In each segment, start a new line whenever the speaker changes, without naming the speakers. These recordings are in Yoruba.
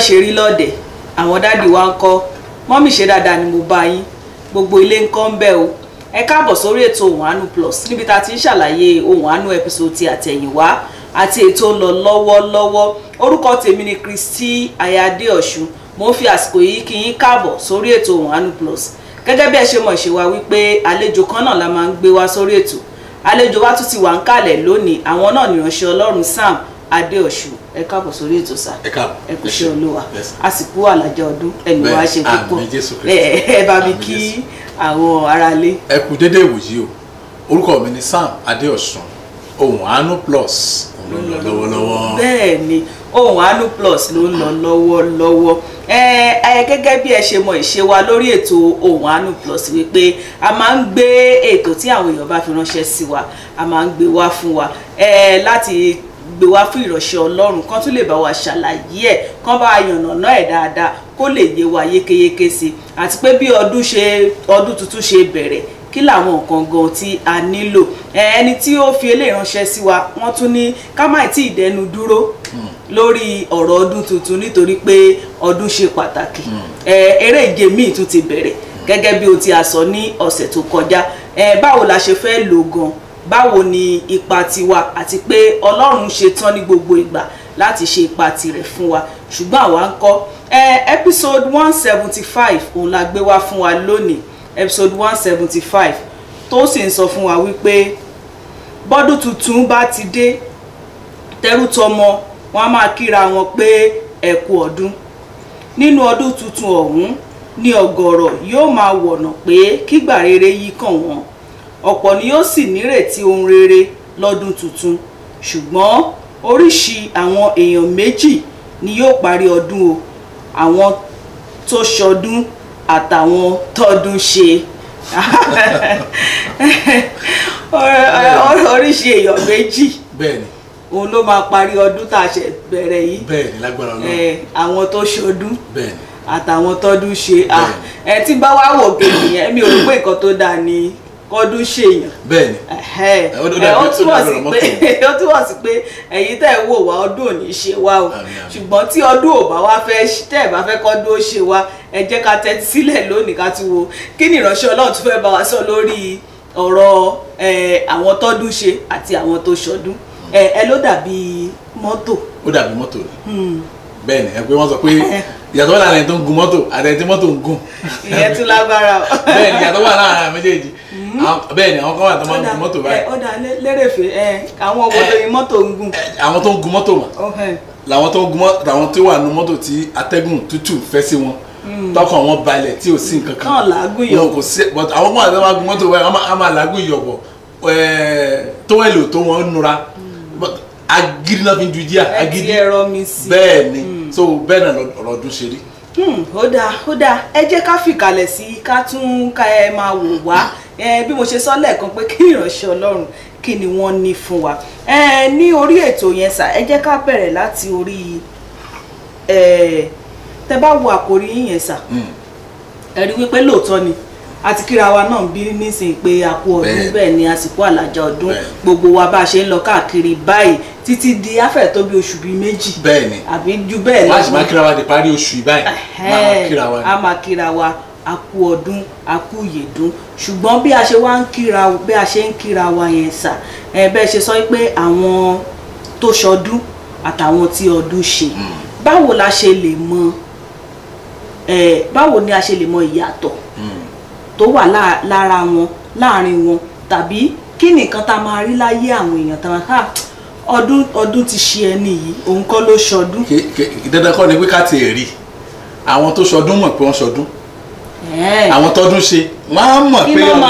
ṣe rí lọ́dẹ̀ àwọn dáàdì wa ń kọ́ mọ́mì ṣe dáadáa ni mo bá yín gbogbo ilé ń kọ́ ń bẹ̀ o ẹ káàbọ̀ sórí ètò Ohùn Àánú Plus níbi tá a ti ń ṣàlàyé Ohùn Àánú episode ti àtẹ̀yìnwá àti ètò ń lọ lọ́wọ́lọ́wọ́ orúkọ tèmi ni Kristi Ayáde Ọ̀ṣun mo ń fi àsìkò yìí kí yín káàbọ̀ sórí ètò Ohùn Àánú Plus gẹ́gẹ́ bí ẹ ṣe mọ̀ ṣe wá wípé àlejò kan náà la máa ń gbé wá sórí ètò àlejò wa tún ti wà ń kalẹ̀ lónìí àwọn náà ni ìránṣẹ́ Ọlọ́run Sam Adéọ̀ṣun ẹ káàbọ̀ sórí ètò sá ẹ kú ṣe Olúwa àsìkò àlàjá ọdún ẹni wàá ṣe púpọ̀ ẹ bá mi kí àwọn aráalé.
ẹ kú dédé ìwòyí o orúkọ mi ni Sam Adéọ̀ṣun Ohùn Àánú Plus ló ń lọ lọ́wọ́lọ́wọ́.
bẹ́ẹ̀ ni Ohùn Àánú Plus ló ń lọ lọ́wọ́lọ́wọ́ gẹ́gẹ́ bí ẹ ṣe mọ ìṣe wa lórí ètò Ohùn Àánú Plus wípé a máa ń gbé ètò tí àwọn èèyàn bá fi ránṣẹ́ sí wa a máa ń gbé wá fún wa láti gbé wá fún ìránṣẹ́ Ọlọ́run kan tún lè bá wa ṣàlàyé ẹ̀ kan bá yànnàná ẹ̀ dáadáa kó lè yé wa yékéyéké sí àti pé bí ọdún tuntun ṣe bẹ̀rẹ̀ kí làwọn nǹkan gan tí a nílò ẹni tí ó fi eléyìí ránṣẹ́ sí wa wọ́n tún ní ká má tí ì dẹnu dúró lórí ọ̀rọ̀ ọdún tuntun nítorí pé ọdún ṣe pàtàkì eré ìje míì tún ti bẹ̀rẹ̀ gẹ́gẹ́ bí o ti a sọ ní ọ̀sẹ̀ tó kọjá báwo la ṣe fẹ́ lò gan báwo ni ipa tiwa àti pé Ọlọ́run ṣe tán ní gbogbo ìgbà láti ṣe ipa tirẹ̀ fún wa ṣùgbọ́n àwa ń kọ́ episode 175 òun la gbé wá fún wa lónìí episode 175 tó sì ń sọ fún wa wípé bọ́dún tuntun bá ti dé tẹrú tọmọ wọn á máa kíra wọn pé ẹ kú ọdún nínú ọdún tuntun ọ̀hún ní ọ̀gọ̀rọ̀ yóò máa wọ̀nà pé kígbà rere yí kàn wọ́n ọ̀pọ̀ ni yóò sì nírètí ohun rere lọ́dún tuntun ṣùgbọ́n oríṣi àwọn èèyàn méjì ni yóò parí ọdún o àwọn tó ṣọdún àtàwọn tọdún ṣe oríṣi èèyàn méjì
bẹ́ẹ̀ni
òun ló máa parí ọdún tá a ṣe bẹ̀rẹ̀ yìí
bẹ́ẹ̀ni lágbára Ọlọ́run
àwọn tó ṣọdún
bẹ́ẹ̀ni
àtàwọn tọdún ṣe tí bá wá wò kejì yẹn mi ò rò pé nǹkan tó dáa ni kọdún ṣèyàn
bẹ́ẹ̀ni
ó túmọ̀ sí pé ẹ̀yin tẹ́ ẹ̀ wò wá ọdún ò ní ṣe wá o ṣùgbọ́n tí ọdún ò bá wá fẹ́ tẹ́ ẹ̀ bá fẹ́ kọ́dún ó ṣe wá ẹ jẹ́ ká tẹ́tí sílẹ̀ lónìí ká tún wo kí ni ìránṣẹ́ Ọlọ́run tún fẹ́ bá wa sọ lórí ọ̀rọ̀ àwọn tọ́dún ṣe àti àwọn tó ṣọdún ẹ ló dàbí mọ́tò.
ó dàbí mọ́tò ni bẹ́ẹ̀ni ẹ pé wọ́n sọ pé ìyàtọ̀ wà láàrin ẹni tó ń gun mọ́tò àti ẹni tí mọ́tò ń gùn.
ìyẹn tún lágbára o.
bẹ́ẹ̀ni ìyàtọ̀ wà láàrin méjèèjì bẹ́ẹ̀ni àwọn kan wà tó máa ń gun mọ́tò báyìí.
ó dà lérèfé àwọn ọmọdé ni mọ́tò ń gùn.
àwọn tó ń gun mọ́tò mà làwọn tó ń gun mọ́tò làwọn tó wà nù mọ́tò tí atẹ́gùn tútù fẹ́ sí wọn tọkàn wọn balẹ̀ tí ò sí nǹkan kan.
náà làágùn yọ̀
kò sí but àwọn kan àti wọn gun mọ́tò báyìí wọn máa làágùn yọ̀ bọ̀ tówẹ́lì tó wọn nura agídí náà fi ń ju jíà agídí bẹ́ẹ̀ ni so bẹ́ẹ̀ náà ọ̀rọ̀ ọdún ṣe rí.
ó dáa ẹ jẹ́ ká fìkàlẹ̀ sí ká tún ká ẹ máa wò wá bí mo ṣe sọ lẹ́ẹ̀kan pé kí ìránṣẹ́ Ọlọ́run kí ni wọ́n ní fún wa ní orí ètò yẹn sà ẹ jẹ́ ká bẹ̀rẹ̀ láti orí tẹ bá wo àkòrí yẹn sà ẹ rí wípé lóòótọ́ ni àti kíra wa náà bí nísìnyí pé a kú ọdún bẹ́ẹ̀ ni àsìkò àlàjá ọdún gbogbo wa bá a ṣe ń lọ káàkiri báyìí títí di afẹ́ tó bí oṣù bíi méjì
bẹ́ẹ̀ni
àbí ju bẹ́ẹ̀ lọ.
wọ́n á sì máa kíra wa di parí oṣù yìí báyìí máa kíra wa ni.
a máa kíra wa a kú ọdún a kú ìyèdún ṣùgbọ́n bí a ṣe wá ń kíra bí a ṣe ń kíra wa yẹn sà bẹ́ẹ̀ ṣe sọ pé àwọn tó ṣọdún àtàwọn tí ọdún ṣe báwo la ṣe lè mọ báwo ni a ṣe lè mọ ìyàtọ̀ tó wà lára wọn láàrin wọn tàbí kí nìkan tá a máa rí láyé àwọn èèyàn tá a máa ọdún ti ṣe ẹni yìí òun kọ́ ló ṣọdún.
dandan kọ́ ni pé ká ti rí àwọn tó ṣọdún mọ̀ pé wọ́n ṣọdún àwọn tọdún ṣe wọ́n á mọ̀ pé
ọdún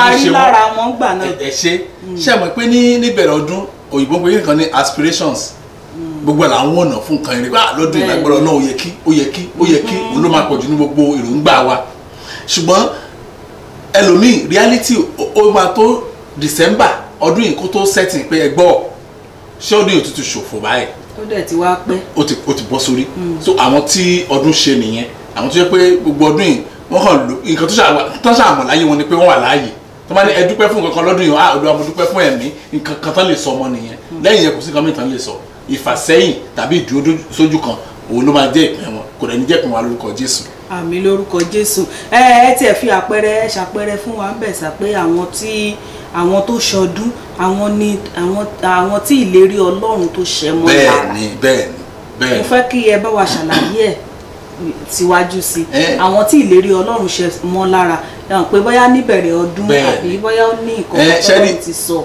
ṣe wọ́n
ṣe mọ̀ pé níbẹ̀rẹ̀ ọdún òyìnbó pé nǹkan ní aspirations gbogbo là ń wọ̀nà fún nǹkan ìrìn lọ́dún ìlágbára náà ó yẹ kí òun ló máa pọ̀jù ní gbogbo èròǹgbà wa ṣùgbọ́n ẹlòmíì reality ó máa tó December ọdún yìí kó tó setting pé ẹ gbọ́ ṣé ọdún yìí tuntun ṣòfò báyìí
ó dẹ̀ ti wá pẹ́
ó ti bọ́ sórí so àwọn tí ọdún ṣe nìyẹn àwọn tó yẹ pé gbogbo ọdún yìí wọ́n kàn lò nǹkan tó ṣàmọ̀ láyé wọn ni pé wọ́n wà láàyè tó máa ní ẹ dúpẹ́ fún nǹkan kan lọ́dún yìí Olúwa mo dúpẹ́ fún ẹ̀mí nǹkan kan tán lè sọ ọmọ nìyẹn lẹ́yìn yẹn kò sí nǹkan mìíràn tán lè sọ ìfàsẹ́yìn tàbí ìdúró sójú kan òun ló máa jẹ́ ìpín wọn kò dẹ̀ ní jẹ́ kún wa lórúkọ Jésù.
àmì lórúkọ Jésù. ẹ tiẹ̀ fi àpẹẹrẹ ṣàpẹẹrẹ fún wa ń bẹ̀ sá pé àwọn tó ṣọdún àwọn tí ìlérí Ọlọ́run tó ṣẹ mọ́ lára.
bẹ́ẹ̀ni.
mo fẹ́ kí ẹ bá wa ṣàlàyé ẹ̀ síwájú sí àwọn tí ìlérí Ọlọ́run ṣẹ mọ́ lára pé bóyá níbẹ̀rẹ̀ ọdún àbí bóyá ó ní ìkọ̀kọ̀ Ọlọ́run ti sọ.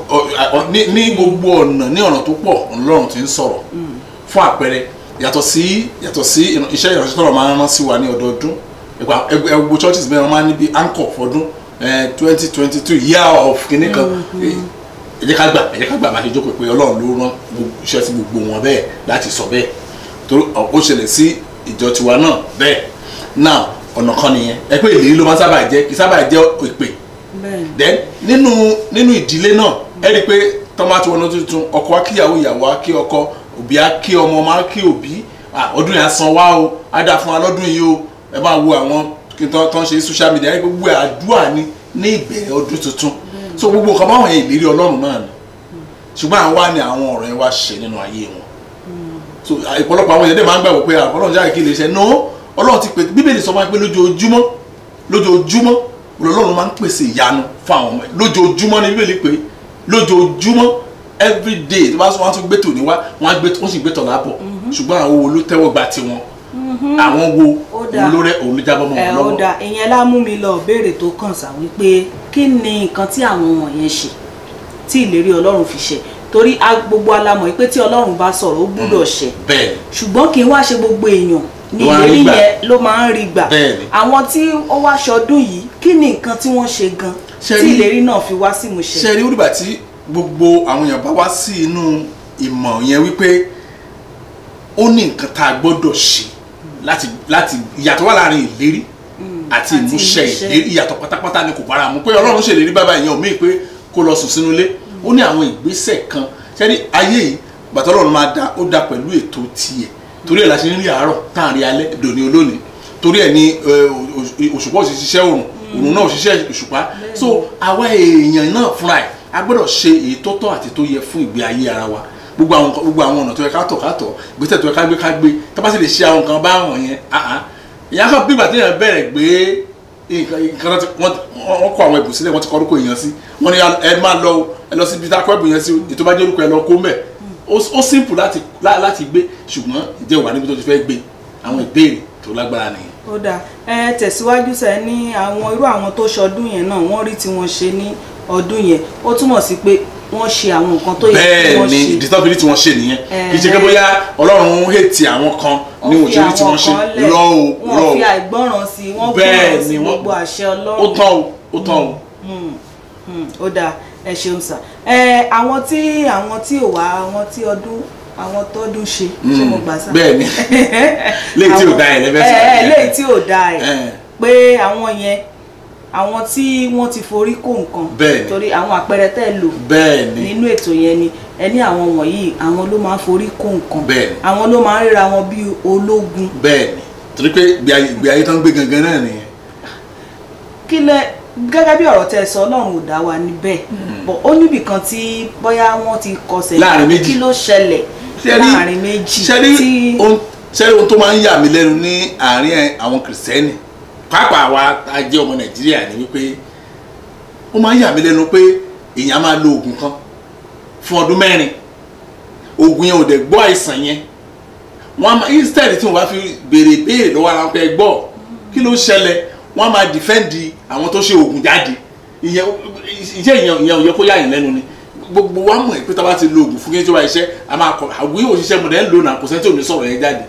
ní gbogbo ọ̀nà ní ọ̀nà tó pọ̀ Ọlọ́run ti ń sọ̀rọ̀ fún àpẹẹrẹ yàtọ̀ sí iṣẹ́ ìránṣẹ́ tọ́lọ̀ máa ń rán sí wa ní ọdọọdún ẹgbẹ́ churches mẹ́rin máa ń níbi anchor fọdún 2022 year of kìíní kan ẹ jẹ́ ká gbà máa ṣe jókòó pé Ọlọ́run ló rán iṣẹ́ sí gbogbo wọn bẹ́ẹ̀ láti sọ bẹ́ẹ̀ torí ó ṣẹlẹ̀ sí ìjọ tiwa náà bẹ́ẹ̀ now ọ̀nà kan nìyẹn ẹ pé ìlérí ló máa sábà jẹ́ kì í sábà jẹ́ ìpè then nínú ìdílé náà ẹ rí i pé tọ́mátì wọn tuntun ọkọ á kíyàwó ìyàwó á kí ọkọ òbí á kí ọmọ máa kí òbí ọdún yẹn á san wá o á dà fún wa lọ́dún yìí o ẹ máa wo àwọn kí n tán ṣe social media ẹ gbogbo àdúrà ní ìbẹ̀rẹ̀ ọdún tuntun so gbogbo nǹkan báwọn yẹn ìlérí Ọlọ́run náà ni ṣùgbọ́n àwa ni àwọn ọ̀rọ̀ yẹn wá ṣe nínú ayé wọn so ìpọ̀lọpọ̀ àwọn èèyàn dẹ̀ máa ń gbàgbọ́ pé Ọlọ́run jáde kí lè ṣe no Ọlọ́run ti pè Bíbélì sọ fún wa pé lójoojúmọ́ Ọlọ́run máa ń pèsè ìyanu fún àwọn ọmọ ẹ̀ lójoojúmọ́ ni Bíbélì pé lójoojúmọ́ every day tó bá sọ wọn tún gbé tòní wá wọn sì gbé tọ̀lá bọ̀ ṣùgbọ́n àwọn wo ló tẹ́wọ́ gba tiwọn àwọn wo òun ló jábọ́ mọ́ wọn lọ́wọ́.
ọ̀dà ìyẹn lá mú mi lọ béèrè tó kàn sá wípé kí ni nǹkan tí àwọn wọ̀nyẹn ṣe tí ìlérí Ọlọ́run fi ṣe torí gbogbo alamọ̀ pé tí Ọlọ́run bá sọ̀rọ̀ ó gbúdọ̀ ṣẹ ṣùgbọ́n kì í wá ṣe gbogbo èèyàn ní ìlérí yẹn ló máa ń rí gbà àwọn tí ó wá ṣọdún yìí kí ni nǹkan tí wọ́n ṣe gan tí ìlérí náà fi wá sí ìmúṣẹ.
ṣe rí olùgbà tí gbogbo àwọn èèyàn bá wá sí inú ìmọ̀ yẹn wípé ó ní nǹkan tá a gbọ́dọ̀ ṣe láti ìyàtọ̀ wà láàrin ìlérí àti ìmúṣẹ ìlérí ìyàtọ̀ pátápátá ni kò bára mu pé Ọlọ́run ṣèlérí bàbá ìyẹn ò mí pé kó lọ sùn sínú ilé ó ní àwọn ìgbésẹ̀ kan ṣe rí ayé yìí bàtà Ọlọ́run máa dá ó dá pẹ̀lú ètò tiẹ̀ torí ẹ̀ la ṣe ń rí àárọ̀ tá à ń rí alẹ́ dòní olónìí torí ẹ̀ ní òṣùpá òṣìṣẹ́ òrùn náà òṣìṣẹ́ òṣùpá so àwa èèyàn náà fúnra ẹ̀ a gbọ́dọ̀ ṣe èyí tó tọ́ àti tó yẹ fún ìgbé ayé ara wa gbogbo àwọn ọ̀nà tó yẹ ká tọ̀ ìgbésẹ̀ tó yẹ ká gbé tá bá sì lè ṣe àwọn nǹkan báwọn yẹn ìyá kan bí ìgbà tí èèyàn bẹ̀rẹ̀ gbé nǹkan wọ́n kọ àwọn ẹ̀bùn sílẹ̀ wọ́n ti kọ orúkọ èèyàn sí wọ́n ní ẹ máa lọ sí ibi tá a kọ ẹ̀bùn yẹn sí ètò bá jẹ́ orúkọ ẹ lọ kó mẹ́ ó simple láti gbé ṣùgbọ́n ìjẹ́ wà níbi tó ti fẹ́ gbé àwọn ìbéèrè tó lágbára nìyẹn.
ó dáa tẹ̀síwájú sẹ́ ní irú àwọn tó ṣọdún yẹn náà wọ́n rí tí wọ́n ṣe ní ọdún yẹn ó túmọ̀ sí pé wọ́n ṣe àwọn nǹkan tó yẹ kí wọ́n ṣe.
bẹ́ẹ̀ ni ìdítọ́bìlì tí wọ́n ṣe nìyẹn kì í ṣe pé bóyá Ọlọ́run hẹ́ẹ̀tì àwọn kan ní òṣèlú tí wọ́n ṣe lọ́wọ́
wọ́n fi àìgbọ́ràn sí i wọ́n gbọ́ràn sí gbogbo àṣẹ Ọlọ́run.
ó tán o.
ó dáa ẹ ṣeun sà àwọn tí ò wá àwọn tọdún ṣe ṣé mo gbà sá.
bẹ́ẹ̀ ni léyìí tí ò da ẹ̀ lẹ́fẹ̀ẹ́ sọ.
léyìí tí ò da ẹ̀ pé àwọn yẹn àwọn tí wọ́n ti forí kó nǹkan torí àwọn àpẹẹrẹ tẹ́ lò nínú ètò yẹn ni ẹni àwọn wọ̀nyí àwọn ló máa ń forí kó nǹkan àwọn ló máa ń ríra wọn bí ológun.
bẹ́ẹ̀ni torí pé ìgbé ayé tó ń gbé gangan náà nìyẹn.
kí lẹ gẹ́gẹ́ bí ọ̀rọ̀ tẹ́ sọ Ọlọ́run ò dá wa níbẹ̀ ó níbì kan tí bóyá wọ́n ti kọsẹ̀
láàrin méjì
kí ló ṣẹlẹ̀ láàrin méjì
tí ṣẹ́rí ohun tó máa ń yà mí lẹ́nu ní àárín àwọn kìrìsìtẹ́nì pàápàá wa a jẹ́ ọmọ Nàìjíríà ni wípé ó máa ń yà mí lẹ́nu pé èèyàn máa lo oògùn kan fún ọdún 4 oògùn yẹn ò dẹ̀ gbọ́ àìsàn yẹn wọ́n máa instead tí wọ́n bá fi béèrè lọ́wọ́ ara pé gbọ́ kí ló ṣẹlẹ̀ wọ́n máa defend àwọn tó ṣe oògùn jáde ìyẹn ò yẹ kó yà yín lẹ́nu ni gbogbo wa mọ̀ pé tá a bá ti lo oògùn fún kí n tó bá iṣẹ́ a máa kọ àwí òṣìṣẹ́ mo dẹ̀ ń lò náà kò sẹ́ni tí ò ní sọ̀rọ̀ yẹn jáde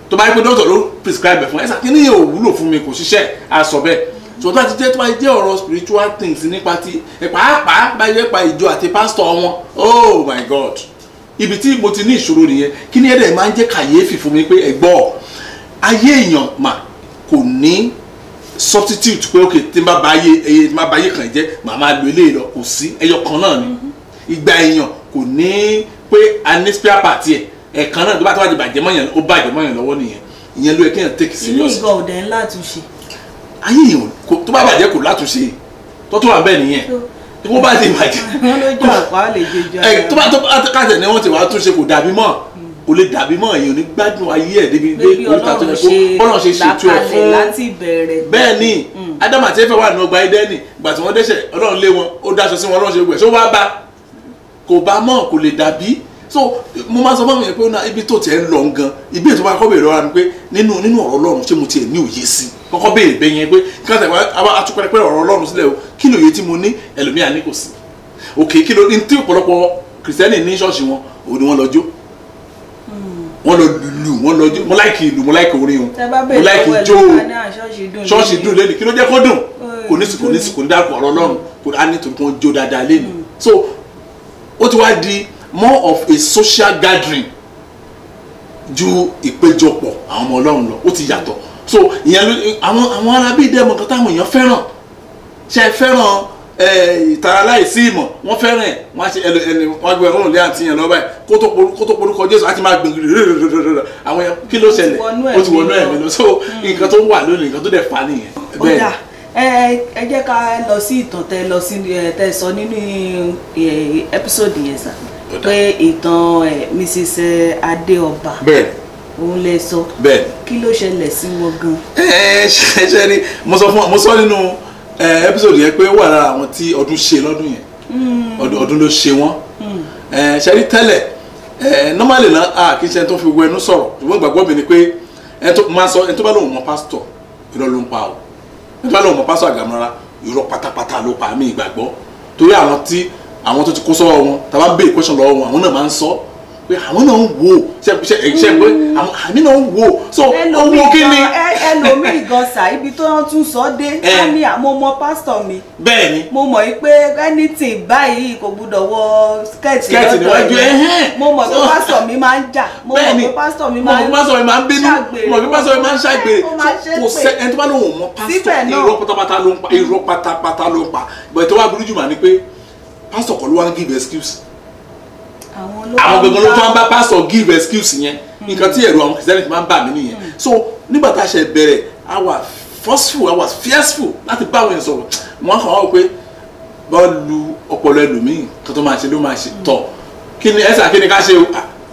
tó bá yẹ pé dókítà ló prescribe fún ẹ̀sà kí ni yẹn ò wúlò fún mi kò ṣiṣẹ́ a sọ bẹ́ẹ̀ ṣùgbọ́n tó bá jẹ́ ọ̀rọ̀ spiritual things nípa ti pàápàá bá yẹ pa ìjọ àti pásítọ̀ wọn oh my God ibi tí mo ti ní ìṣòro nìyẹn kí ni ẹ̀dẹ̀ máa ń jẹ́ kàyéfì fún mi pé ẹ̀gbọ́ ayé èèyàn mà kò ní substitute pé ok tí n bá ba ayé kan jẹ́ màá máa lo eléyìí lọ kò sí ẹyọ kan náà ni ìgbà èèyàn kò ní pé a ní spare part ẹ̀ ẹ̀kan náà tó bá ti bàjẹ́ mọ́yàn ó bàjẹ́ mọ́yàn lọ́wọ́ nìyẹn ìyẹn ló yẹ kéèyàn take serious.
ilé ìgbà òde ńlá àtúnṣe.
ayé èèyàn tó bá bàjẹ́ kò látúnṣe tó tún wà bẹ́ẹ̀ nìyẹn tó bá ti bàjẹ́.
wọ́n lójú àpá lè jẹjọ ara.
tó bá kàtẹ́ ni wọ́n ti wá túnṣe kò dàbí mọ́ kò lè dàbí mọ́ èèyàn ní gbádùn ayé ẹ̀ débi dé oríta tó yẹ kó Ọlọ́run ṣe ṣètò ẹ̀ fún
láti bẹ̀rẹ̀.
bẹ́ẹ̀ ni Ádámù àti Éfà wà nínú ọgbà Édẹ́nì ìgbà tí wọ́n dẹ́ṣẹ̀ Ọlọ́run lé wọn ó dáṣọ sí wọn Ọlọ́run ṣe gbẹ̀ ṣó wá bá kò bá mọ́ kò lè dàbí so mo máa sọ fún mi pé ibi tó tiẹ̀ ń lọ gan ibi ètò máa kọ́ bèrè lọ́ra mi pé nínú ọ̀rọ̀ Ọlọ́run ṣé mo tiẹ̀ ní òye sí kọ́kọ́ béèrè bẹ́ẹ̀ yẹn pé kí wọ́n tẹ̀ atúpẹ́rẹ́ ọ̀rọ̀ Ọlọ́run sílẹ̀ o kí lóye tí mo ní ẹlòmíà ní kò sí òkè kí ló ní tí ọ̀pọ̀lọpọ̀ kìrìsìtẹ́nì ní ṣọ́ọ̀ṣì wọn òun ni wọ́n lọ jó wọ́n lọ lù wọ́n lọ jó mo láìkì ìlú mo láìkì orin o mo láìkì jó ṣọ́ọ̀ṣì dùn lẹ́nu kí ló jẹ́ kó dùn kò ní dárúkọ ọ̀rọ̀ Ọlọ́run kò á ní torí kó jó dáadáa lẹ́nu so ó ti wá di more of a social gathering ju ìpéjọpọ̀ àwọn ọmọ Ọlọ́run lọ ó ti yàtọ̀ so ìyẹn ló àwọn arábí dẹ́mọ̀ kan táwọn èèyàn fẹ́ràn ṣe fẹ́ràn ìtara láìsí ìmọ̀ wọ́n fẹ́ràn ẹ̀ wọ́n á ṣe ẹni wọ́n gbé ọ̀run lé àti yẹn lọ́ba ẹ̀ kó tó porúkọ Jésù àti máa gbìn àwọn yẹn kí ló ṣẹlẹ̀ ó ti wọnú ẹ̀mí lọ so nǹkan tó wà lónìí nǹkan tó dẹ̀ fà nìyẹn.
ọ̀dà ẹ jẹ́ ká lọ sí ìtàn tẹ sọ nínú episode yẹn sà pé ìtàn Mrs. Adéọba òun lè sọ kí ló ṣẹlẹ̀ sí wọn gan.
ṣe rí mo sọ nínú episode yẹn pé ó wà lára àwọn tí ọdún ṣe lọ́dún yẹn ọdún ló ṣe wọ́n ṣe rí tẹ́lẹ̀ normally náà kì í ṣe tó fi gbogbo ẹnu sọ̀rọ̀ ṣùgbọ́n ìgbàgbọ́ mi ni pé ẹni tó bá lóun mọ pásítọ̀ irọ́ ló ń pa o ẹni tó bá lóun mọ pásítọ̀ Àgàmọ́ra irọ́ pátápátá ló pa mí ìgbàgbọ́ torí àwọn tó ti kó sọ́wọ́ wọn tá a bá béèrè question lọ́wọ́ wọn àwọn náà máa ń sọ pé àwọn náà ń wò ṣe pé àmì náà ń wò so owó kí ni.
ẹlòmíì gan sa ibi tó ń tún sọ dé ká ní mo mọ pásítọ̀ mi
bẹ́ẹ̀ni
mo mọ̀ pé anything báyìí kò gbúdọ̀ wọ skẹ́ẹ̀tì
níwájú ẹ̀
mo mọ̀ pé pásítọ̀ mi máa ń jà mo mọ̀ pé pásítọ̀ mi máa ń
bínú mo mọ̀ pé pásítọ̀ mi máa ń ṣàgbèrè kò sẹ́ ẹni tó bá lóun mọ pásítọ̀ irọ́ pátápátá ló ń pa irọ́ pátápátá ló ń pa ìbọn tó wá burú jù mà ní pé pásítọ̀ kọ́ ló wá ń give excuse àwọn gbogbo ló tó ń bá pásítọ̀ give excuse yẹn nǹkan tí ẹ̀rù àwọn kìrìsìtẹ́nì máa ń bà mí nìyẹn so nígbà tá a ṣe bẹ̀rẹ̀ I was forceful I was fearful láti bá àwọn èèyàn sọ̀rọ̀ wọ́n kàn wá pé bọ́ọ̀ lu ọpọlọ ẹlòmíì tó máa ṣe ló máa ṣe tọ̀ kí ni ẹ̀sà kí ni ká ṣe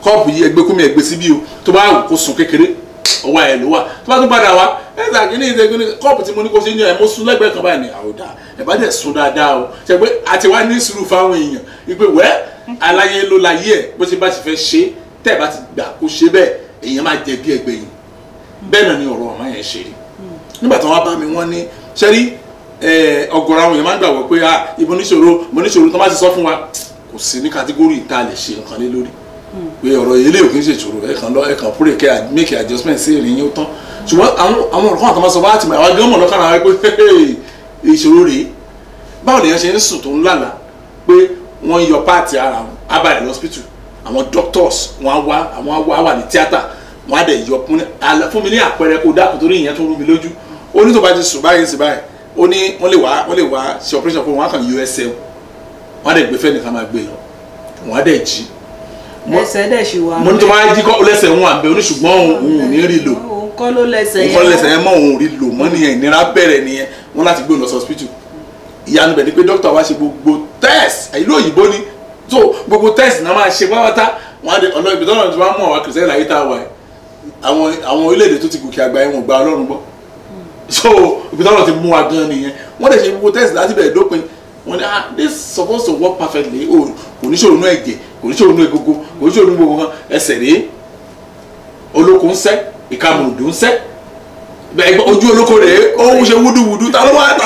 kọ́ọ̀pù yìí ẹgbẹ́ kúmi ẹgbẹ́ síbí o tó bá wù kó sùn kékeré ọwọ́ ẹ̀ ló wà tó bá tún padà wá ẹ̀sà kí ni kọ́ọ̀pù tí mo ní kó ṣe ń yàn ẹ̀ mo sùn lẹ́gbẹ̀ẹ́ kan báyìí ni àwòdà ẹ̀ bá dẹ̀ sùn dáadáa o ṣe pé àti wá ní sùúrù fáwọn èèyàn ìpè wẹ́ aláyé ló láyé ẹ̀ bó ṣe bá ti fẹ́ ṣe tẹ́ ẹ̀ bá ti gbà kó ṣe bẹ́ẹ̀ èèyàn máa jẹ bí ẹgbẹ́ yìí bẹ́ẹ̀ náà ni ọ̀rọ̀ ọ̀mọ yẹn ṣe rí nígbà tí wọ́n bá mi wọ́n ní ṣẹ́rí ọ̀gọ̀rọ̀ àwọn èèyàn máa ń gbàgbọ́ pé ibo níṣòro tó bá ti sọ fún wa kò sí ní kátígórì tá a lè ṣe nǹkan lé lórí pé ọ̀rọ̀ ilé òkè ń ṣèṣòro ẹ kàn púrè kẹ́ make adjustment sí ìrìn yín ó tán ṣùgbọ́n àwọn ọ̀rọ̀ kan àtàwọn sọ bá ti mọ̀ àwọn gánmọ̀ lọ́kàn àwọn pé ìṣòro rèé báwo lèèyàn ṣe ń sùn tó ń lálàá pé wọ́n yọ páàtì ara wọn abàlẹ̀ lọ́sípítù àwọn doctors wọ́n wà ní tíátà wọ́n á dẹ̀ yọ fún mi ní àpẹẹrẹ kó dákun torí ìyẹn tó rú mi lójú ó ní tó bá ti sùn báyìí sí báyìí ó ní wọ́n lè wá ṣe operation fún wọn á kàn yọ ẹsẹ̀ wọ́n á dẹ̀ gbé fẹ́ni ká máa gbé lọ wọ́n á dẹ̀ jí.
ẹsẹ̀ dẹ̀ ṣì wà.
mo ní tó máa jí kọ́ lẹ́sẹ̀ wọn àbẹ̀ oníṣùgbọ́n òun ò ní rí lò.
òun kọ́ ló lẹ́sẹ̀
yẹn mọ́ òun rí lò mọ́ nìyẹn ìnira bẹ̀rẹ̀ nìyẹn wọ́n láti gbé lọ sí hospital ìyanu bẹ̀ ni pé dókítà wa ṣe gbogbo test ìlú òyìnbó ni so gbogbo test náà máa ṣe pátápátá wọn á dé ọ̀nà ibi tọ́nà tí wọ́n á mú àwọn kìrìsìtẹ́nì láyé tá a wà ẹ̀ àwọn orílẹ̀-èdè tó ti gòkè àgbà ẹ̀wọ̀n gba Ọlọ́run gbọ́ so ibi tọ́nà ti mú wa gan nìyẹn wọ́n dẹ̀ ṣe gbogbo test láti bẹ̀rẹ̀ dópin wọ́n ní this supposed to work perfectly kò ní ṣòro nú ẹ̀jẹ̀ kò ní ṣòro nú egungun kò ní ṣòro nú gbogbo kan ẹsẹ̀ rèé olóko ń sẹ́ ìkamùdù ń sẹ́ ojú olóko rèé ó ń ṣe wúdúwúdú ta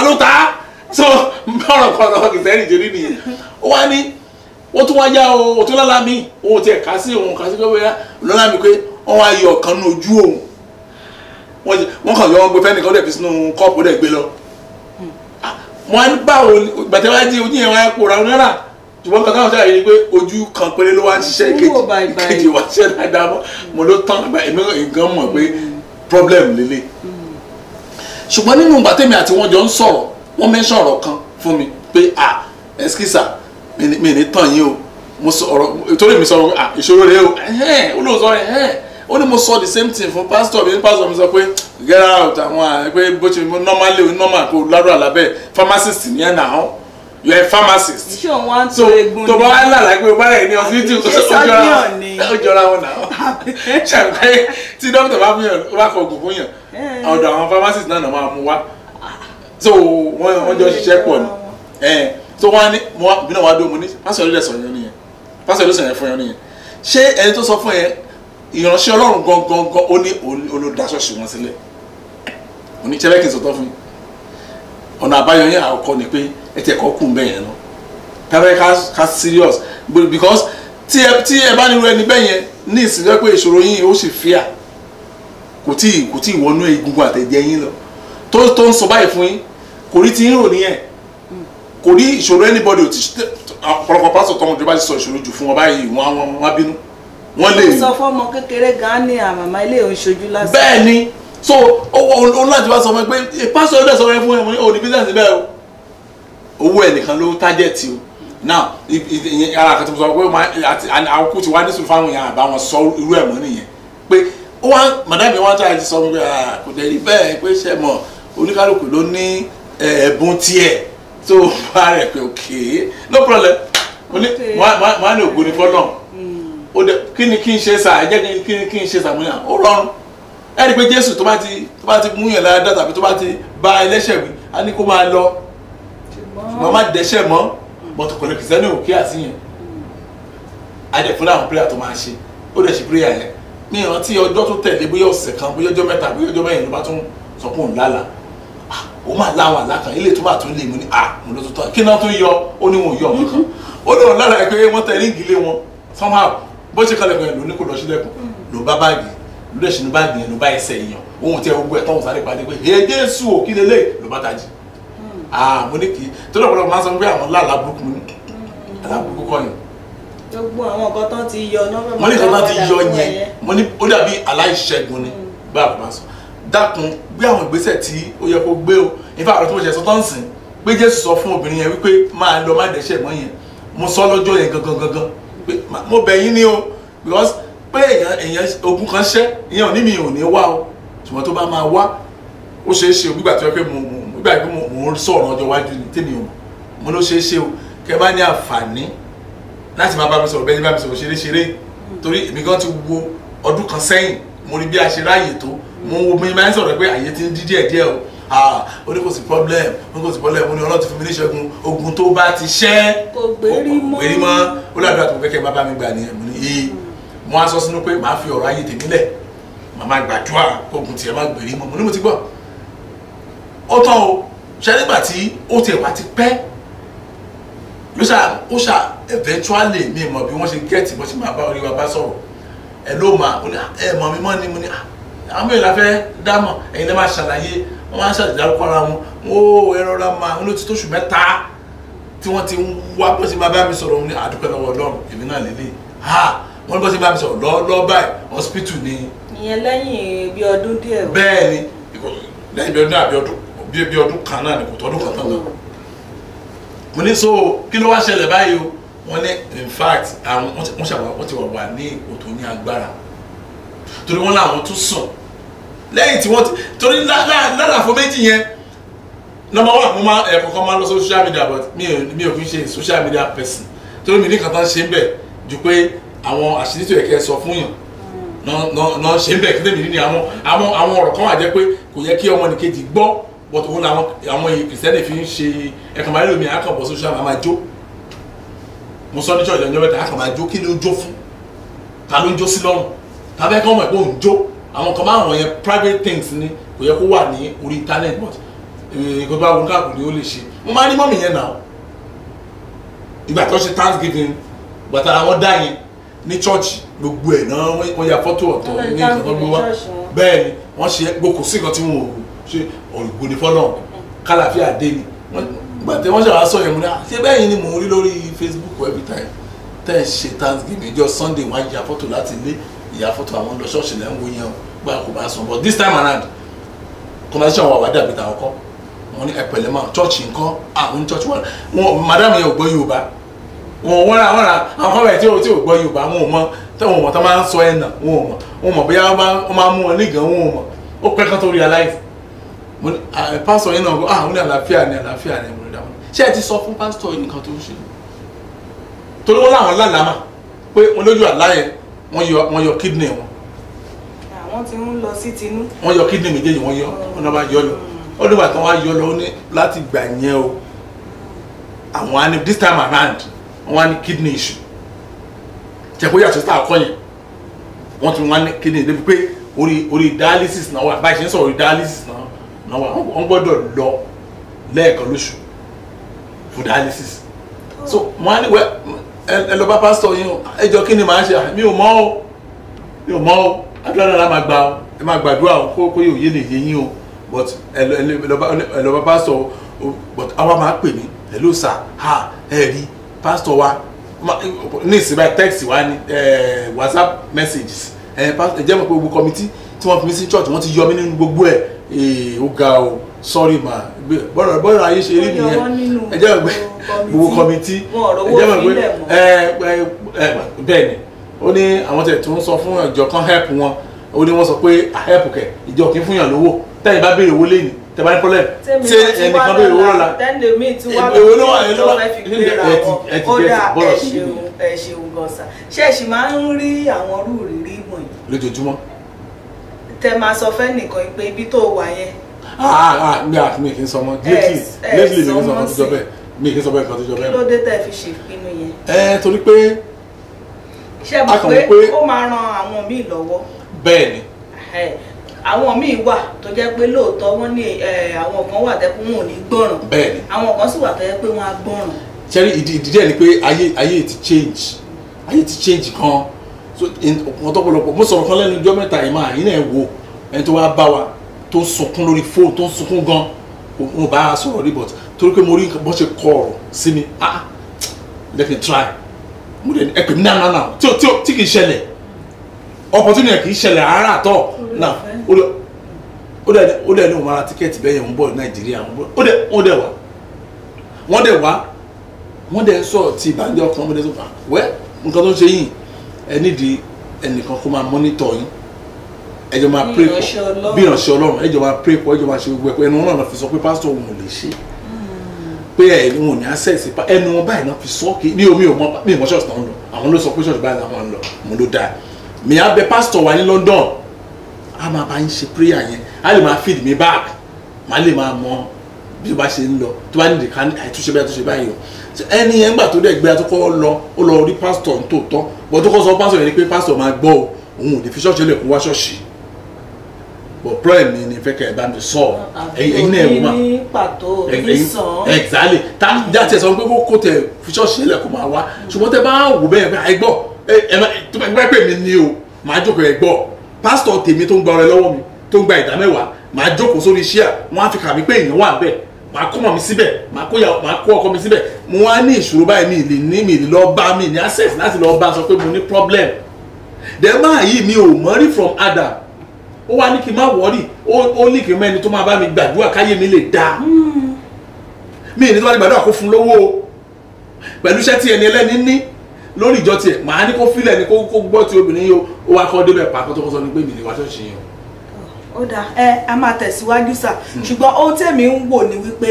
ló ta so bọ́ọ̀rọ̀ kan lọ́wọ́ kìrìsìtẹ́nì jẹ́rí nìyẹn ó wá ní ó tún wá yá o tún lọ́la mi òun tiẹ̀ kà sí gbogbo ya lọ́la mi pé wọ́n wá yọ ọ̀kan nínú ojú òun wọ́n kàn yọ wọn gbé fẹ́ni kan dẹ̀ fi sínú kọ́ọ̀pù dẹ̀ gbé lọ wọ́n á ní báwo gbàtẹ́ wá jí ojú yẹn wá pòórá wọn náírà ṣùgbọ́n kan táwọn ṣáà yìí pé ojú kan péré ló wá ń ṣiṣẹ́ ìkejì wá ṣiṣẹ́ dáadáa mo ló tán èmi nǹkan mọ̀ pé problem lélẹ̀ ṣùgbọ́n nínú gbàtẹ́mi àti wọn jọ ń sọ̀rọ̀ wọ́n mẹ́sàn ọ̀rọ̀ kan fún mi pé ẹskísà mi ní tàn yín o mo sọ̀rọ̀ torí mi sọ̀rọ̀ ìṣòro rẹ o ó lóun sọ ó ní mo sọ the same thing fún pásítọ̀ mi pásítọ̀ mi sọ pé get out àwọn pé bó ṣe normal kó ládùúrà lábẹ́ pharmacist ní ẹ̀ náà you are a pharmacist so tó bá wà lálàá pé o bá rẹ̀ ní hospital ó jọra wọn náà ṣàpẹ́ tí dókítà bá fún yàn ó bá kọ oògùn fún yàn ọ̀dọ̀ àwọn pharmacist náà máa mú wá so wọ́n jọ ṣiṣẹ́ pọ̀ ni so wọ́n á ní bí náà wá dó mo ní pásítọ̀ ló sọ̀rọ̀ yẹn nìyẹn pásítọ̀ ló sọ̀rọ̀ yẹn fún yẹn nìyẹn ṣé ẹni tó sọ fún yẹn ìránṣẹ́ Ọlọ́run gangan ó ní olùdásọ̀ṣì wọn sílẹ̀ oníṣẹ́lẹ̀ kì í sọ̀tọ̀ fún yín ọ̀nà àbáyọ yẹn àkọ́kọ́ ni pé ẹ ti ẹ̀kọ́ kù bẹ́ẹ̀ yẹn lọ káfẹ́ ká serious because tí ẹ bá nírú ẹni bẹ́ẹ̀ yẹn ní ìsìnkú pé ìṣòro yín ó sì fíà kò tí ì wọnú egungun àtẹ̀jẹ́ yín lọ tó ń sọ báyìí fún yín kò rí ti yín rò nìyẹn kò rí ìṣòro anybody ò ti ọ̀pọ̀lọpọ̀ pásítọ̀ tọmọ ìjọba ti sọ ìṣòro jù fún wọn báyìí wọ́n bínú wọ́n lè.
sọ fọmọ kékeré gan ni àmàmà ilé òun ṣojú lásán.
bẹ́ẹ̀ ni so ó láti wá sọ fún mi pé pásítọ̀ ló dẹ̀ sọ fún mi ò ní business bẹ́ẹ̀ o owó ẹ̀ nìkan ló target o now ara kan tí mo sọ pé àwọn kú ti wá ní sùn fáwọn èèyàn àbá wọn sọ irú ẹ̀ mọ́ nìyẹn pé ó wá madame wọn tàyè ti sọ pé kò dẹ̀ rí bẹ́ẹ̀ pé ṣe mọ̀ oníkálukú ló ní ẹ̀bùn tiẹ̀ tó bá rẹ̀ pé okay no problem wọ́n á ní ògo ní fọ́lọ́n ó dẹ̀ kí ni kí n ṣe sà ẹ jẹ́ kí n ṣe sàmúlẹ̀ ó rọrùn ẹ rí i pé Jésù tó bá ti mú yàn lára tàbí tó bá ti bá ẹlẹ́ṣẹ̀ wí á ní kó máa lọ ṣùgbọ́n má dẹ́ṣẹ̀ mọ́ bọ́tù kò lè kìsẹ́ni òkè àtìyàn á dẹ̀ fún àwọn prayer tó máa ṣe ó dẹ̀ ṣe prayer yẹn ní ìrántí ọjọ́ tó tẹ̀lé bóyá ọ̀sẹ̀ kan bóyá ọjọ́ mẹ́ta bóyá ọjọ́ mẹ́rin ló bá tún sọ pé òun lálà ó máa láwọn àlá kan ilé tó máa tún lè mú ní mo ló tó tọ́ kí náà tó yọ ó ní wọn ò yọ kankan ó ní wọn lára ẹ pé wọ́n tẹ ní ìdílé wọn somehow bó ṣe kalẹ̀ kan ló ní kó lọ sílẹ̀kùn ló bá báàgì ló dẹ̀ ṣinú báàgì yẹn ló bá ẹsẹ̀ èèyàn ohun tí ẹ gbogbo ẹ̀ tọ́hún sáré padì pé ẹ Jésù ò kí lélẹ̀ ló bá tají mo ní kì í tó lọ́pọ̀lọpọ̀ máa ń sọ pé àwọn láàlá burúkú ní àlá burúkú kọ́ yẹn.
gbogbo àwọn nǹkan tán ti yọ náà.
mo ní nǹkan tán ti yọ yẹn mo ní ó dàbí aláìṣẹ́gun ni bá a bá sọ dákun gbé àwọn ìgbésẹ̀ tí ó yẹ kó gbé o ìfẹ́ àwọn tó ń ṣe sọ tán sìn pé Jésù sọ fún obìnrin yẹn wípé máa lọ má dẹ́ṣẹ̀ mọ́ yẹn mo sọ lọ́jọ́ yẹn gangan pé mo bẹ̀ yín ní o because pé èèyàn ogun kan ṣẹ́ ìyẹn ò ní mi ò ní wá o ṣùgbọ́n tó bá máa wá ó ṣeé ṣe o gbígbà tó yẹ pé mo ń sọ̀rọ̀ ọjọ́ iwájú ni tèmi ò mo ló ṣeé ṣe o kẹ bá ní àǹfààní láti máa bá mi sọ̀rọ̀ bẹ́ẹ̀ ni bá mi sọ̀rọ̀ ṣeré torí èmi gan ti wo ọdún kan sẹ́yìn mo rí bí a ṣe ráàyè tó mo wo mi máa ń sọ̀rọ̀ pé àyè ti ń dí díẹ̀ o ó ní kò sí problem ó ní kò sí problem ó ní Ọlọ́run ti fún mi ní ìṣẹ́gun ogun tó bá ti ṣẹ́
kò gbérí mọ́
ó ládùúgbà tó fẹ́ kẹ́ bá mi gbà nìyẹn mo ní mo á sọ sínú pé màá fi ọ̀rọ̀ ayé tèmi lẹ̀ màá máa gbàdúrà ogun tiẹ̀ máa gbèrí mọ́ mo ní mo ti gbọ́ ó tán o ṣe nígbà tí ó tiẹ̀ wá ti pẹ́ ó ṣà eventually mi mọ̀ bí wọ́n ṣe gẹ́ẹ̀tì bó ṣe máa bá orí wa bá sọ̀rọ̀ ẹ ló máa ó ní ẹ mọ̀ mi mọ́ ni mo ní àwọn mẹ́rin la fẹ́ dámọ̀ ẹ̀yin lè máa ṣàlàyé wọ́n máa ń ṣàdárúkọ ara wọn ó ẹ̀rọ ra máa ń lò ti tóṣù mẹ́ta tí wọ́n ti wá bó ṣe máa bá mi sọ̀rọ̀ wọn ní àdúpẹ́ lọ́wọ́ Ọlọ́run èmi náà lélẹ̀ wọ́n bó ṣe bá mi sọ̀rọ̀ lọ́ọ́ báyìí hospital ni.
ìyẹn lẹ́yìn bí ọdún díẹ̀.
bẹ́ẹ̀ ni lẹ́yìn bí ọdún àbí ọdún bí ọdún kan náà ni kò tọ́dún kan tán lọ. mo ní so kí ló wá ṣẹlẹ̀ báyìí o wọ́n ní in fact àwọn wọ́n ti wà ní ipò tó ní agbára torí wọ́n láwọn tún sùn lẹ́yìn tí wọ́n ti torí ládàfọ́ méjì yẹn number one mo máa ẹ̀kọ̀ọ̀kan máa lọ social media but mi ò fi ṣe social media person torí mi ní kan tán ṣe ń bẹ̀ ju pé àwọn àṣírí tó yẹ kẹ́ ẹ sọ fún yàn náà ṣe ń bẹ̀ kí tèmi ní àwọn ọ̀rọ̀ kan wà jẹ́ pé kò yẹ kí ọmọnìkejì gbọ́ but òun làwọn kìrìsìtẹ́nì fi ń ṣe ẹ̀kan máa lómi àkànbọ̀ social máa jó mo sọ ní church ọjọ́ mẹ́ta àkàn máa jó kí ló ń jó fún ta ló ń jó sí lọ́rùn tàbí ẹ̀kan mọ̀ pé òun jó àwọn kan máa wọ̀n yẹn private things ni kò yẹ kó wà ní orí internet but nǹkan tó bá wọn káàkiri ó lè ṣe mo máa ní mọ́mì yẹn náà ìgbà tó ṣe Thanksgiving gbàtà àwọn dá yẹn ní church gbogbo ẹ̀ náà wọ́n ya fọ́tò ọ̀tọ̀ ní nǹkan tó gbé wá bẹ́ẹ̀ ni wọ́n ṣe gbogbo sí nǹkan tí wọ́n ò ṣe òrùgbò ní fọ́nà kálàfíà dé ni gbàtẹ́ wọ́n ṣàwá sọ yẹn mu ní ṣé bẹ́ẹ̀ yìí ni mò ń rí lórí Facebook every time tẹ́ ẹ̀ ṣe Thanksgiving ìjọ Sunday wọ́n á ya fọ́tò láti ilé ìyá fọ́tò àwọn lọ ṣọ́ọ̀ṣì lẹ́ ń wo yẹn o gbà kó bá sùn but this time around conversation wà wá dàbí tàwọn kọ́ wọ́n ní ẹ̀pẹ̀lẹ́ máa church nǹkan àwọn ní church wọn madam yẹn ò gbọ́ Yorùbá wọ́n ra àwọn kọ́ bẹ̀rẹ̀ tí ò gbọ́ Yorùbá wọn ò mọ tẹ́wọ̀n mọ̀ tó máa ń sọ ẹ̀ nà wọn ò mọ̀ bóyá wọ́n máa mú wọn nígàn wọn ò mọ̀ ó pẹ́ kán tó realize pásítọ̀ yẹn náà wọ́n ní àlàáfíà ní ẹ̀mú ìdáwọn ṣé ẹ ti sọ fún pásítọ̀ yìí nǹkan tó ń ṣe torí wọ́n láwọn lálàámà pé wọ́n lójú àlá yẹn wọ́n yọ kidney wọn.
àwọn tí ń lọ sí tinú.
wọ́n yọ kidney méjèèjì wọ́n yọ wọ́n náà bá yọ lọ ó nígbà tí wọ́n wá yọ lọ ó ní láti gbà yẹn o àwọn á ní this time around wọ́n wá ní kidney issue tẹ̀kọ́ yàtọ̀ sí àkọ́ yẹn wọ́n tún wá ní kidney débi pé orí dialysis náà wà báyìí ṣe ń sọ̀rọ̀ orí dialysis náà wà wọ́n gbọ́dọ̀ lọ lẹ́ẹ̀kan lóṣù for dialysis so wọ́n á ní ẹ lọ bá pásítọ̀ yín o ẹ jọ kí ni màá ṣe mi ò mọ̀ o àdúrà náà máa gbà o ẹ máa gbàdúrà o kó yóò yé lè yé yín o but ẹ lọ bá pásítọ̀ o but àwa máa pè mí hello sir ha ẹ rí pásítọ̀ wa ní ìsìnbáyé text wa ní whatsapp messages ẹ jẹ́ mọ̀ pé gbogbo committee tí wọ́n fi mí sí church wọ́n ti yọ mí nínú gbogbo ẹ̀ ó ga o sorry ma bọ́ọ̀rọ̀ ayé ṣe rí nìyẹn ẹ jẹ́ mọ̀ pé gbogbo committee ẹ jẹ́ mọ̀ pé bẹ́ẹ̀ ni ó ní àwọn tẹ̀ tó ń sọ fún ìjọ kan help wọn ó ní wọ́n sọ pé help kẹ̀ ìjọ kì í fún yàn lówó tẹ́yìn bá béèrè owó lẹ́yìn tẹ́ bá ní problem ṣé ẹnìkan béèrè owó lọ́la
èwo ló wà ló fẹ́ fi gbéra wọn ó dà ẹ ṣeun gọ̀ọ̀sà ṣẹ́ẹ̀ṣì máa ń rí àwọn rúùrírí wọ̀nyí
lójoojúmọ́
tẹ máa sọ fẹ́ nìkan pé ibi tó wà yẹn.
mi kì í sọ ọmọ lately mi kì í sọ ọmọ tó jọ bẹ́ẹ̀ mi kì í sọ bẹ́ẹ̀ kan tó jọ bẹ́ẹ̀.
kí ló dé tẹ́ fi ṣe ìpinnu yẹn.
Torí pé
ṣe mọ̀ pé ó máa ran àwọn míì lọ́wọ́.
bẹ́ẹ̀ ni.
àwọn míì wà tó jẹ́ pé lóòótọ́ wọ́n ní àwọn kan wà tẹ́ pé wọn ò ní gbọ́ràn.
bẹ́ẹ̀ ni.
àwọn kan sì wà tó jẹ́ pé wọ́n á gbọ́ràn.
ṣẹ́rí ìdí ẹ̀ ni pé ayé ti change gan so wọ́n tọ́pọ̀lọpọ̀ mo sọ̀rọ̀ kan lẹ́nu ọjọ́ mẹ́ta yìí máa yín náà wo ẹni tó wá bá wa tó ń sunkún lórí fóònù tó ń sunkún gan mo bá a sọ̀rọ̀ rí but torí pé mo rí bó ṣe kọ ọ̀rọ̀ sí mi let me try mo dẹ̀ ẹ pè mí náà tí kì í ṣẹlẹ̀ opportunity kì í ṣẹlẹ̀ rárá àtọ̀ náà ó dẹ̀ ní òun ara tíkẹ́ẹ̀tì bẹ́ẹ̀ yẹn ń bọ̀ Nàìjíríà ó dẹ̀ wá wọ́n dẹ̀ sọ̀rọ̀ tí ìbànújẹ́ ọkàn ọmọdé tó fà wẹ́ nǹkan tó ń ṣe yìí ẹ nídìí ẹnìkan kó máa mọ́nítọ̀ yín ẹjọ́ máa pray pọ̀ bí ìránṣẹ́ Ọlọ́run ẹjọ́ máa pray pọ̀ ẹjọ́ máa ṣe gbogbo ẹ̀pọ̀ ẹnu wọn náà fi sọ pé pásítọ̀ òun ò lè ṣe pé ẹni wọn ò ní access ẹnu wọn báyìí náà fi sọ kí ní omi ò mọ bí ìmọ̀ ṣọ́ọ̀ṣì náà ń lọ àwọn ló sọ pé ṣọ́ọ̀ṣì báyìí làwọn ń lọ mo ló dáa mi á bẹ pásítọ̀ wa ní London a máa bá ń ṣe prayer yẹn a lè máa feed me back màá lè máa mọ bí o bá ṣe ń lọ tó bá nídìí ká àìtúnṣe bẹ́ẹ̀ tó ṣe báyìí o ẹni yẹn gbà tó dẹ̀ gbé àtúkọ́ lọ ó lọ rí pásítọ̀ nítòótọ́ bọ́ tó kọ́ sọ pásítọ̀ yẹn ni pé pásítọ̀ máa gbọ́ o òun ò lè fi ṣọ́ọ̀ṣì lè kún wá ṣọ́ọ̀ṣì but problem mi ni fẹ́ kẹ́ ẹ bá mi sọ ẹ̀yin náà wò má
ní pàtó ìsàn
exactly tá jáde sọ pé kó tẹ fi ṣọ́ọ̀ṣì lè kó máa wá ṣùgbọ́n tẹ bá wò bẹ́ẹ̀ bá ẹ gbọ́ tó bá pè mí ní o màá jókòó ẹ gbọ́ pásítọ̀ tèmi tó ń gba ọrẹ lọ́wọ́ mi tó ń gba ìdá mẹ́wàá màá jókòó sórí iṣẹ́ wọ́n á fi kà mí pé èèyàn wà bẹ́ẹ̀ màá kó mọ̀ mi síbẹ̀ màá kó ọkọ mi síbẹ̀ mo wá ní ìṣòro báyìí mi lè lọ bá mi ní access láti lọ bá sọ pé mo ní problem then máa yí mi ò mọ̀ rí from Adam ó wá ní kí n má wọ́ọ̀rì ó ní kí n mẹ́ni tó máa bá mi gbàdúrà káyé mi lè dáa mi ní tó bá ní gbàdúrà kó fún lówó o pẹ̀lú iṣẹ́ tí ẹni ẹlẹ́ni ní lórí ìjọ tiẹ̀ màá ní kó fílẹ̀ ní kó gbọ́ ti obìnrin yìí ó wá kọ́ débẹ̀ pàkó tó kọ́ sọ ní pé mi lè wá ṣọ́ọ̀ṣì yẹn o.
ó dáa a máa tẹ̀síwájú sà ṣùgbọ́n ohun tèmi ń wò ni wípé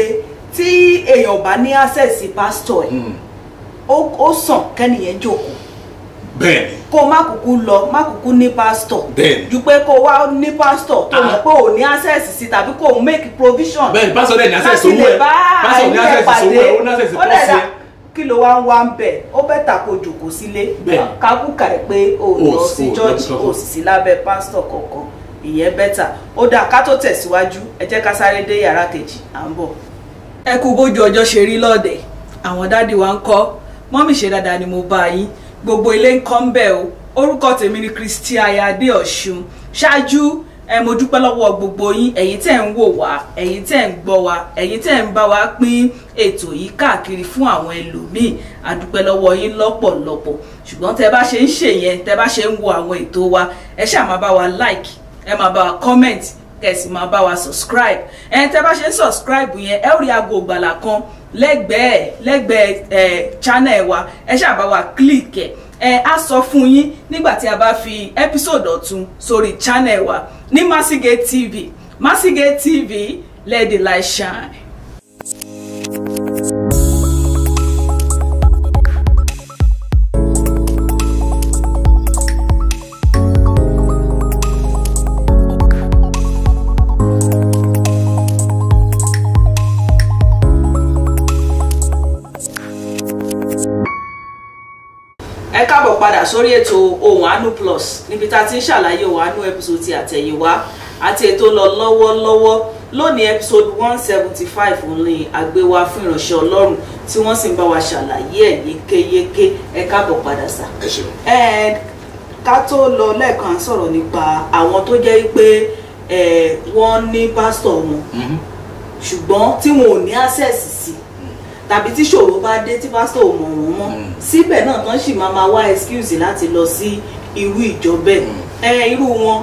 tí èèyàn bá ní access sí pásítọ̀ ẹ̀ ó sàn kẹ́nìyẹn jókòó
bẹ́ẹ̀ni
kó má kúkú ní pásítọ̀
bẹ́ẹ̀ni
ju pé kó wá ní pásítọ̀ tó mọ̀ pé ò ní access sí tàbí kó make provision
bẹ́ẹ̀ni pásítọ̀ dẹ̀ ní access owó ẹ̀ pásítọ̀ ní access owó ẹ̀ ó ní access pọ́sí ẹ̀
kí ló wá ń bẹ̀ ó bẹ́tà kó jòkó sílé kákúkà ẹ̀ pé o lọ sí church o sì sí lábẹ́ pásítọ̀ kọ̀ọ̀kan ìyẹn bẹ́tà ó dáa ká tó tẹ̀síwájú ẹ jẹ́ ká sáré dé yàrá kejì à ń bọ̀. ẹ kú bójú ọjọ́ ṣe rí lọ́ọ̀dẹ̀ àwọn dádì wa ń kọ́ mọ́mì ṣe dáadáa ni mo bá yín gbogbo ilé ń kọ́ ń bẹ̀ o orúkọ tèmi ni Christy Aya Adéọ̀ṣun ṣáájú mo dúpẹ́ lọ́wọ́ gbogbo yín ẹ̀yin tẹ́ ń wò wá ẹ̀yin tẹ́ ń gbọ́ wá ẹ̀yin tẹ́ ń bá wa pín ètò yìí káàkiri fún àwọn ẹlòmíì a dúpẹ́ lọ́wọ́ yín lọ́pọ̀lọpọ̀ ṣùgbọ́n tẹ́ bá ṣe ń ṣe yẹn tẹ́ bá ṣe ń wo àwọn ètò wa ẹ ṣáà máa bá wa like ẹ máa bá wa comment kẹsì máa bá wa subscribe tẹ́ bá ṣe ń subscribe yẹn ẹ rí aago ìgbàlà kan lẹ́gbẹ̀ẹ́ channel wa ẹ ṣáà bá wa click á sọ fún yín nígbà tí a bá fi episode ọ̀tun sórí channel wa ní Massigate TV let the light shine. ẹ káàbọ̀ padà sórí ètò Ohùn Àánú Plus níbi tá a ti ń ṣàlàyé Ohùn Àánú episode ti àtẹ̀yìnwá àti ètò lọ lọ́wọ́lọ́wọ́ lónìí episode 175 ní àgbéwá fún ìránṣẹ́ Ọlọ́run tí wọ́n sì ń bá wa ṣàlàyé ẹ̀ yékéyéké. ẹ káàbọ̀ padà sà.
ẹ ṣeun.
ká tó lọ lẹ́ẹ̀kan sọ̀rọ̀ nípa àwọn tó jẹ́ pé wọ́n ní pásítọ̀ wọn ṣùgbọ́n tí wọn ò ní access sí tàbí tí ṣòro bá dé tí pásítọ̀ ò mọ̀ wọ́n mọ́ síbẹ̀ náà tán sì máa wá excuse láti lọ sí irú ìjọ bẹ́ẹ̀ irú wọn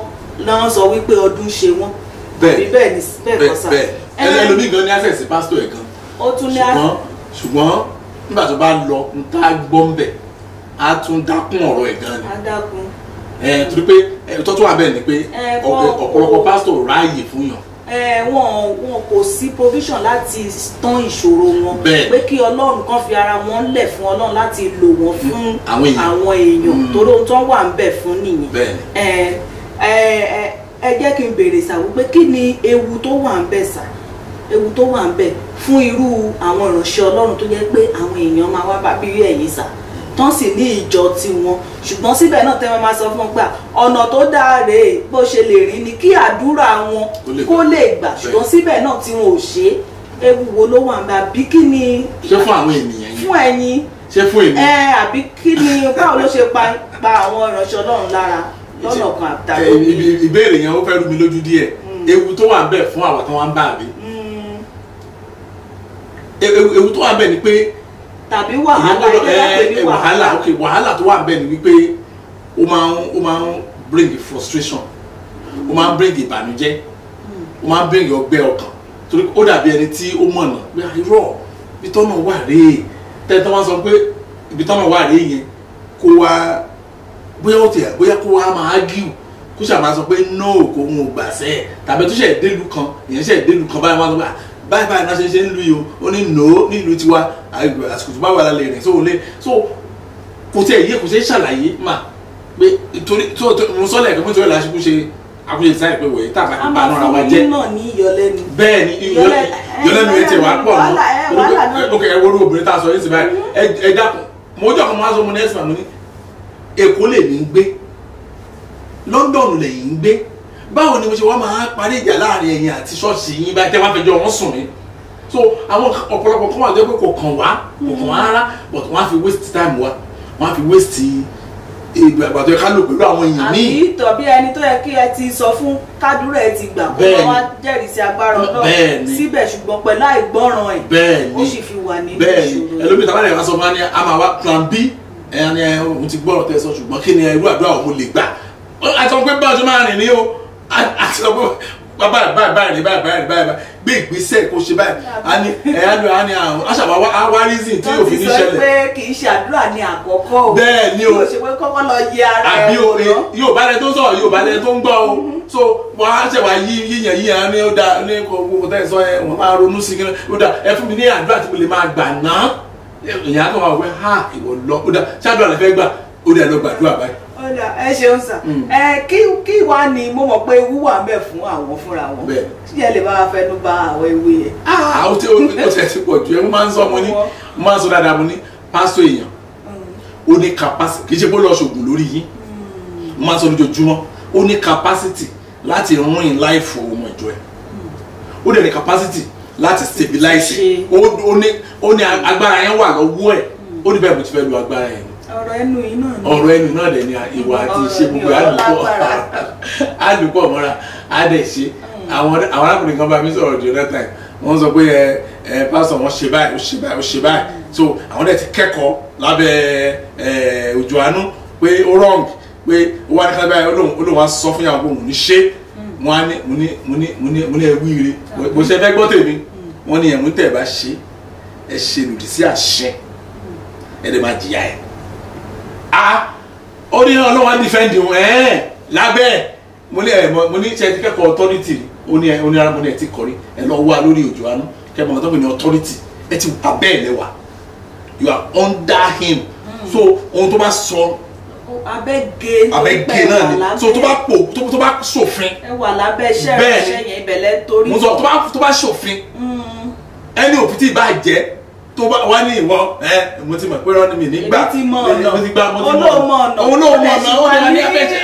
náà sọ wípé ọdún ṣe wọ́n bẹ́ẹ̀ ni bẹ́ẹ̀ kọ́ sá.
ẹlòmíì gan ní access sí pásítọ̀ ẹ̀ gan.
ó tún ní
ṣùgbọ́n nígbà tó bá lọ ń tá gbọ́ ń bẹ̀ á tún dákún ọ̀rọ̀ ẹ̀ gan ni.
á dákún.
torí pé tọ́tún wà bẹ́ẹ̀ ni pé ọ̀pọ̀lọpọ̀ pásítọ̀ ráàyè fún yàn.
wọn kò sí provision láti tán ìṣòro wọn pé kí Ọlọ́run kan fi ara wọn lẹ̀ fún Ọlọ́run láti lò wọ́n fún àwọn èèyàn torí ohun tó wà ń bẹ̀ fún nìyẹn. ẹ jẹ́ kí n béèrè sà wípé kí ni ewu tó wà ń bẹ̀ sà ewu tó wà ń bẹ̀ fún irú àwọn ìránṣẹ́ Ọlọ́run tó jẹ́ pé àwọn èèyàn máa wá bá bí ẹ̀yin sà tán sì ní ìjọ tiwọn ṣùgbọ́n síbẹ̀ náà tẹ́ máa sọ fún un pé ọ̀nà tó dáa rèé bó ṣe lè rí ni kí àdúrà wọn kó lè gbà ṣùgbọ́n síbẹ̀ náà tí wọn ò ṣe ewu wo ló wà ń bẹ àbí kí ni.
ṣé fún àwọn ènìyàn yìí
fún ẹ̀yin
ṣé fún èmi.
àbí kí ni báwo ló ṣe pa àwọn ìránṣẹ́ Ọlọ́run lára lọ́nà kan àtàkùn.
ìbéèrè yẹn ó fẹ́ rú mi lójú díẹ̀ ewu tó wà ń bẹ fún àwọn tó wà ń bá àbí. ewu tó wà ń bẹ ni pé
tàbí wàhálà
tó wà bẹ́ẹ̀ ni wípé ó máa ń bring frustration ó máa ń bring ìbànújẹ́ ó máa ń bring ọgbẹ́ ọkàn torí ó dàbí ẹni tí ó mọ̀nà pé irọ́ ibi tọ́nà wà rèé tẹ́tọ́ máa sọ pé ibi tọ́nà wà rèé yẹn kó wá bóyá kó wá máa argue kó ṣáà máa sọ pé no kò ń gbà sẹ́ẹ̀ tàbí tó ṣẹ̀ délùú kan èèyàn ṣẹ̀ délùú kan báyìí wọ́n á sọ pé báyìí náà ṣe ń lu yìí o ó ní no nílùú tiwa àsìkò tó bá wà lálẹ́ rìn sóhun lé so kò tí ẹ̀ yé kò ṣe é ṣàlàyé mà pé torí mo sọ lẹ́ẹ̀kan mo ti rẹ̀ láṣìkò ṣe àkójọ ìsáyẹ̀ pé wòye tá a bá ti bá náà wa jẹ́ bẹ́ẹ̀ ni ìyọlẹ́nu ẹ̀ tiẹ̀ wá pọ̀ mọ́ ok ẹ wo orú obìnrin tá a sọ yìí sí báyìí ẹ dákun mo jọ kan mo wá sọ mo ní ẹ̀sìn àmọ́ ní Èkó lè ní gbé London lè yín gbé báwo ni mo ṣe wá máa parí ìjà láàrin ẹ̀yin àti ṣọ́ọ̀ṣì yín báyìí tẹ́ wá fẹjọ́ wọn sùn mí so àwọn ọ̀pọ̀lọpọ̀ kan wà tó yẹ pé kò kàn wá rárá but wọ́n á fi waste time wa wọ́n á fi waste ìgbà tó yẹ ká lò pẹ̀lú àwọn èèyàn míì.
àbí tọ̀bí ẹni tó yẹ kí ẹ ti sọ fún kádúrà ẹ ti gbà kó wọ́n wá jẹ́rìí sí agbára náà síbẹ̀ ṣùgbọ́n pẹ̀lú àìgbọ́ràn ẹ̀ ó sì fi wà nínú ìṣòro.
ẹlòmíì tàbí àyẹ̀wò sọ fún wa ní a máa wá plan B ẹni òun ti gbọ́rọ̀ tẹ́ sọ ṣùgbọ́n kí ni irú àdúrà òun lè gbà àti wọn pé báwo ṣe máa rìn ní o àti wọn pé báyìí gbé ìgbésẹ̀ kó ṣe báyìí á ní àwọn aṣàwọ̀ awarizin tí yóò fi ní ṣẹlẹ̀.
wọ́n ti sọ pé kì í ṣe àdúrà ní àkọ́kọ́ o
bẹ́ẹ̀ ni o
yóò ṣe pé kọ́kọ́ lọ yẹ ara ẹ̀
wò lọ. yóò bá lẹ tó sọ̀rọ̀ yóò bá lẹ tó ń gbọ́ o so wọ́n á ṣẹ̀ wá yíyan ní ó da ní kò tẹ́ sọ ẹ wọ́n máa ronú sí kí ó da ẹ fún mi ní àdúrà tí mo lè máa gbà náà ìyá kan wà wẹ́ ha ìwọ lọ ó da ṣáàdúrà lè fẹ́ gbà ó dẹ̀ lọ gbàdúrà báyìí.
ọ̀dà ẹ ṣeun sà kí wá ni mo mọ̀ pé ewu wà ń bẹ fún àwọn fúnra wọn tí ẹ lè bá wa fẹnu bà àwọn ewu yẹn.
ó ti pọ̀ jù ẹ mo máa ń sọ mo máa ń sọ dáadáa mo ní pásítọ̀ èèyàn ó ní capacity kì í ṣe bó lọ ṣògùn lórí yín mo máa ń sọ lójoojúmọ́ ó ní capacity láti rìn láìfò ọmọ ìjọ ẹ̀ ó dẹ̀ ní capacity láti stabilize ó ní agbára yẹn wà lọ́wọ́ ẹ̀ ó ní bẹ́ẹ̀ mo ti fẹ́ lu agbára yẹn.
ọ̀rọ̀ ẹnu yìí náà ni.
ọ̀rọ̀ ẹnu náà dẹ̀ ni ìwà àti ìṣe gbogbo àlùpọ̀ mọ́ra á dẹ̀ ṣe àwọn arákùnrin kan bá mi sọ̀rọ̀ the other time wọ́n sọ pé pásítọ̀ wọn ṣe báyìí ó ṣe báyìí so àwọn dẹ̀ ti kẹ́kọ̀ọ́ lábẹ́ Òjó Àánú pé ó wrong pé ó wá ní kálábẹ́ olóhùn wa sọ fún yàrá pé òun ní ṣe wọ́n á ní mo ní ẹwú ire bó ṣe fẹ́ gbọ́ tèmi wọ́n ní ẹ̀mú tẹ̀ bá ṣe ẹ ṣe lòdì sí àṣẹ ẹ dẹ̀ máa jìyà ẹ̀ ó ní ọlọ́wọ́ dífẹ́ǹdì wọn lábẹ́ mo ní ṣe ti kẹ́kọ̀ọ́ authority ó ní ara mo ní ẹ ti kọrí ẹ lọ wá lórí Òjó Àánú kẹ́kọ̀ọ́ ọ̀tọ́ mi ní authority ẹ ti wà bẹ́ẹ̀ lẹ́wà you are under him so ohun tó bá sọ abẹ́gẹ́ náà ni so tó bá ṣòfin
ẹ wà lábẹ́ iṣẹ́ ìránṣẹ́ yẹn ìbẹ̀lẹ̀ torí
mo sọ tó bá ṣòfin ẹni òfin tí ì bá jẹ́ tó bá wá ní ìwọ mo ti mọ̀ pé rán mi nígbà
èmi ti mọ ọ̀nà
mo ti gbà mo ti mọ
olóòmọ ọ̀nà
olóòmọ ọ̀nà ó lè wà ní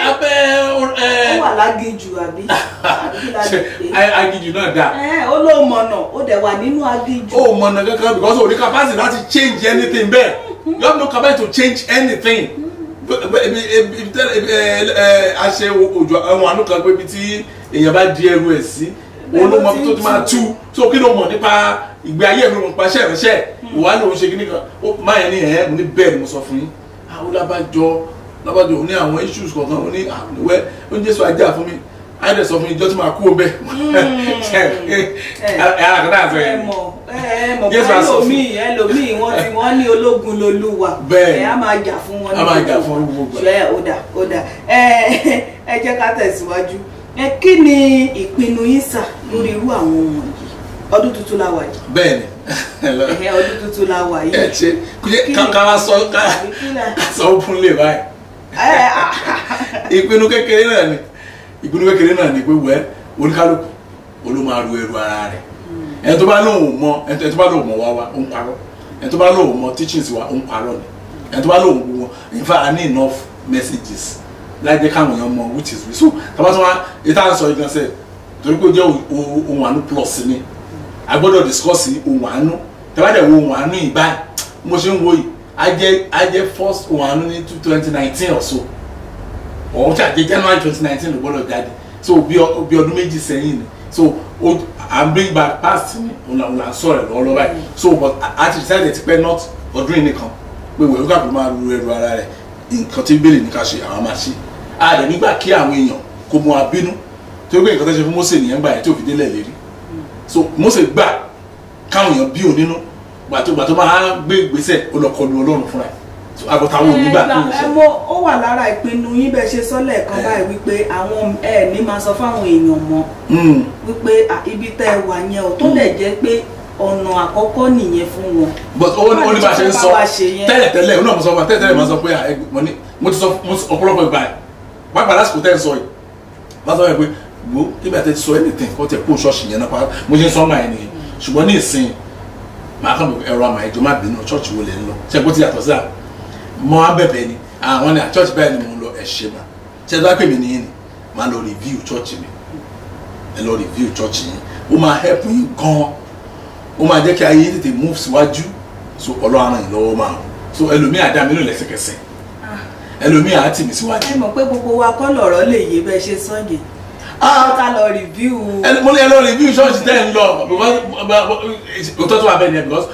abẹ́
ó wà lágéjù àbí
agíjù náà dáa.
olóòmọ ọ̀nà ó dẹ̀ wà nínú agéjù.
ó mọ ọ̀nà kankan because o ní capacity láti change anything bẹ́ẹ̀ you have no capacity to change anything. A ṣe òjò àwọn àánú kan pé ibi tí èèyàn bá di ẹrù ẹ̀ sí òun ló mọ tó ti máa tú so kí ló mọ̀ nípa ìgbé ayé mi nípa iṣẹ́ ìránṣẹ́ ìwà lòun ṣe kíní kan máa yẹn ní mo ní bẹ́ẹ̀ ni mo sọ fún yín àwọn lábàjọ ò ní àwọn issues kankan ó ní àwẹ̀ oúnjẹ sọ ajá fún mi àìdẹ̀ sọ fún mi ìjọ tí máa kú o bẹ́ẹ̀ àkàtà àṣọ yẹn
ẹlòmíì wọ́n ní ológun lolúwa a máa jà fún wọn ní gbogbo ó dà ẹ jẹ́ ká tẹ̀síwájú kí ni ìpinnu yín sà lórí irú àwọn ohun yìí ọdún tuntun la wà yìí.
bẹ́ẹ̀ni
ọdún tuntun la wà yìí.
ẹ ṣe ká sọ fún lè báyìí ìpinnu kékeré náà ni pé wẹ́ oníkálukú olú máa ru ẹrù ara rẹ̀ ẹni tó bá lóun mọ ẹni tó bá lóun mọ wá ó ń parọ́ ẹni tó bá lóun mọ teachings wa ó ń parọ́ ni ẹni tó bá lóun wọ in fact I need enough messages láì jẹ́ káwọn èèyàn mọ which is so tabatọ́ wa ètò à ń sọ ìgbọ̀nsẹ̀ torí pé ó jẹ́ ohun àánú plus ni a gbọ́dọ̀ discuss ohun àánú tẹ́wádẹ̀ wo ohun àánú yìí báyìí mo ṣe ń wo yìí a jẹ́ first ohun àánú ní 2019 or so ọ̀hún tí a jẹ́ January 2019 ló gbọ́dọ̀ jáde so bí ọdún méjì sẹ́yìn ni so I'm bring back past ni òun là ń sọ̀rọ̀ lọ́wọ́lọ́wọ́ báyìí so but a ti decide ti pẹ́ not ọdún yìí nìkan pé wẹ̀ lókà kó máa ru ẹrù ara rẹ̀ nǹkan tí bẹ́ẹ̀lì ní ká ṣe àwọn máa ṣe a rẹ̀ nígbà kí àwọn èèyàn kó mú abínú tó gbé nǹkan tó ṣe fún Mósè nìyẹn gbà yẹn tí ò fi délẹ̀ lérí so Mósè gbà káwọn èèyàn bí òun nínú gbàtó máa gbé ìgbésẹ̀ ó lọ kọlu Ọlọ́run fúnra ẹ̀ so àgọ́tàwọn onígbà tó ń ṣe.
ó wà lára ìpinnu yín bẹ́ẹ̀ ṣe sọ lẹ́ẹ̀kan báyìí wípé àwọn ní máa sọ fáwọn èèyàn mọ́ wípé ibi tẹ́ ẹ wà yẹn ò tó lẹ̀ jẹ́ pé ọ̀nà àkọ́kọ́ nìyẹn fún wọn.
but ó ní bá a ṣe ń sọ tẹ́lẹ̀tẹ́lẹ̀ ó náà mo sọ fún wa tẹ́lẹ̀tẹ́lẹ̀ máa sọ pé mo ti sọ ọ̀pọ̀lọpọ̀ ìgbà ẹ̀ pápá lásìkò tẹ́ ń sọ yìí bá sọ pé gbó kí bí a tẹ́ ti sọ anything kó tẹ̀ kó ṣọ́ọ̀ṣì yẹn náà pa mo ṣe ń sọ ọmọ ẹ̀ nìyẹn ṣùgbọ́n ní ìsìn màá kàn ẹ̀rọ àmà ìjọ má bínú ṣọ́ọ̀ṣì wo lè ń lọ ṣe kó ti yàtọ̀ sí à mọ́ á bẹ̀bẹ̀ ni àwọn ní church báyìí ni mo ń lọ ẹ̀ ṣe mà ṣe tó wá pè mí nìyẹn ni màá lọ review church mi ẹ lọ review church yẹn ó máa help yín gan-an ó máa jẹ́ kí ayé tètè move síwájú so Ọlọ́run ràn yín lọ́wọ́ máa so ẹlòmíì àdá mi ló lẹ́sẹ̀kẹsẹ̀ ẹlòmíì á tì mí síwájú.
ẹ mọ̀ pé gbogbo wa kọ́ lọ̀rọ̀ lè yé bẹ́ẹ̀ ṣe sọ́yìn ká lọ review.
mo lè lọ review church tẹ́ ń lọ òótọ́ tó wà bẹ́ẹ̀ ni because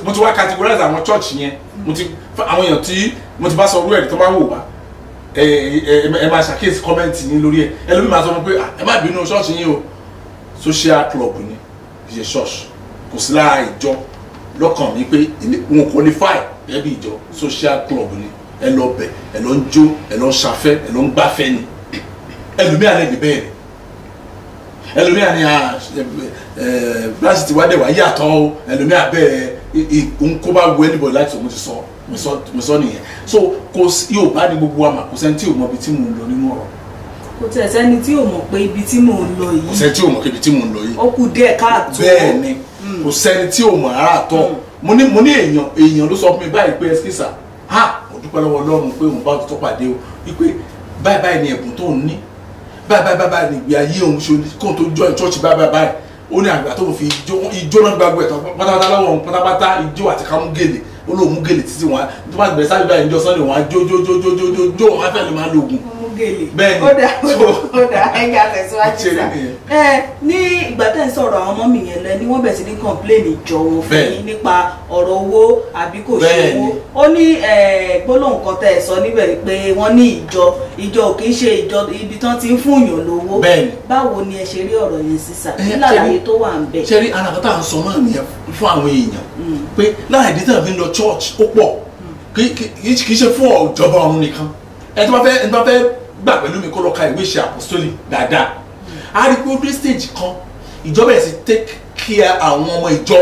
mo ti wá categorize àwọn church yẹn àwọn èèyàn tí mo ti bá sọ orú ẹ̀ tó máa ń wò wá ẹ máa ṣàkíyèsí kọ́mẹ́ǹtì ní lórí ẹ̀ ẹlòmíì máa sọ fún pé ẹ má bínú church yín o social club ni kì í ṣe church kò sí lára ìjọ lọ́kàn mi pé wọn qualify gẹ́gẹ́ bí ìjọ social club ni ẹ lọ bẹ̀ ẹ lọ ń jó ẹ lọ ń ṣafẹ́ ẹ lọ ń gbafẹ́ ni ẹlòmíà lẹ́ni bẹ́ẹ̀ ni ẹlòmíà ni bíláṣì ti wá dẹ̀ wá yàtọ̀ o ẹlòmíà bẹ́ẹ̀ n kó bá wọ anybody láti sọ mo sọ nìyẹn so kò yóò bá ní gbogbo àmà kò sẹ́ni tí ò mọ ibi tí mò ń lọ nínú ọ̀rọ̀.
kò tẹ̀ sẹ́ni tí ò mọ̀ pé ibi tí mò ń lọ yìí.
kò sẹ́ni tí ò mọ̀ pé ibi tí mò ń lọ yìí.
ó kù díẹ̀ káàtó.
bẹ́ẹ̀ ni kò sẹ́ni tí ò mọ̀ ara àtọ̀ mo ní èèyàn ló sọ fún mi báyìí pé ẹsikísà mo dúpẹ́ lọ́wọ́ Ọlọ́run pé òun bá tó pàdé o wípé báyìí ni ẹ̀bùn tó ń ní báyìí ni ìgbé ayé òun ṣe kóun tó join church báyìí ó ní àgbà tó fi ijó náà gbàgbé ẹ̀tọ́ pátápátá lọ́wọ́ òun pátápátá ijó àti ká mú gèlè ó lóun mú gèlè títí wọn tó bá bẹ̀rẹ̀ sáré báyìí ìjọ Sunday wọn á jó wọn á fẹ́ lè máa lo oògùn. bẹ́ẹ̀ ni
ó dà ẹ̀yà tẹ̀síwájú sá ní ìgbà tẹ́ ń sọ̀rọ̀ àwọn ọmọ mi yẹn lẹ ni wọ́n bẹ̀rẹ̀ sí ní complain ìjọ wọn fún yín nípa ọ̀rọ̀ owó àbí kò ṣe owó ó ní gbólóhùn kan tẹ́ ẹ sọ níbẹ̀ pé wọ́n ní ìjọ kì í ṣe ìjọ ibi tán ti ń fún yàn lówó báwo ni ẹ ṣe rí ọ̀rọ̀ yẹn sísà nílàyé tó wà ń bẹ̀.
ṣe rí alákatá à ń sọ náà nìyẹn fún àwọn èèyàn pé láì dí tàn fi ń lọ church ó pọ̀ kì í ṣe fún ìjọba ọ̀run nìkan ẹni tó bá fẹ́ gbà pẹ̀lú mi kó lọ ka ìwé ìṣe apostolic dáadáa a rí pé ó dé stage kan ìjọba ẹ̀ sì take care àwọn ọmọ ìjọ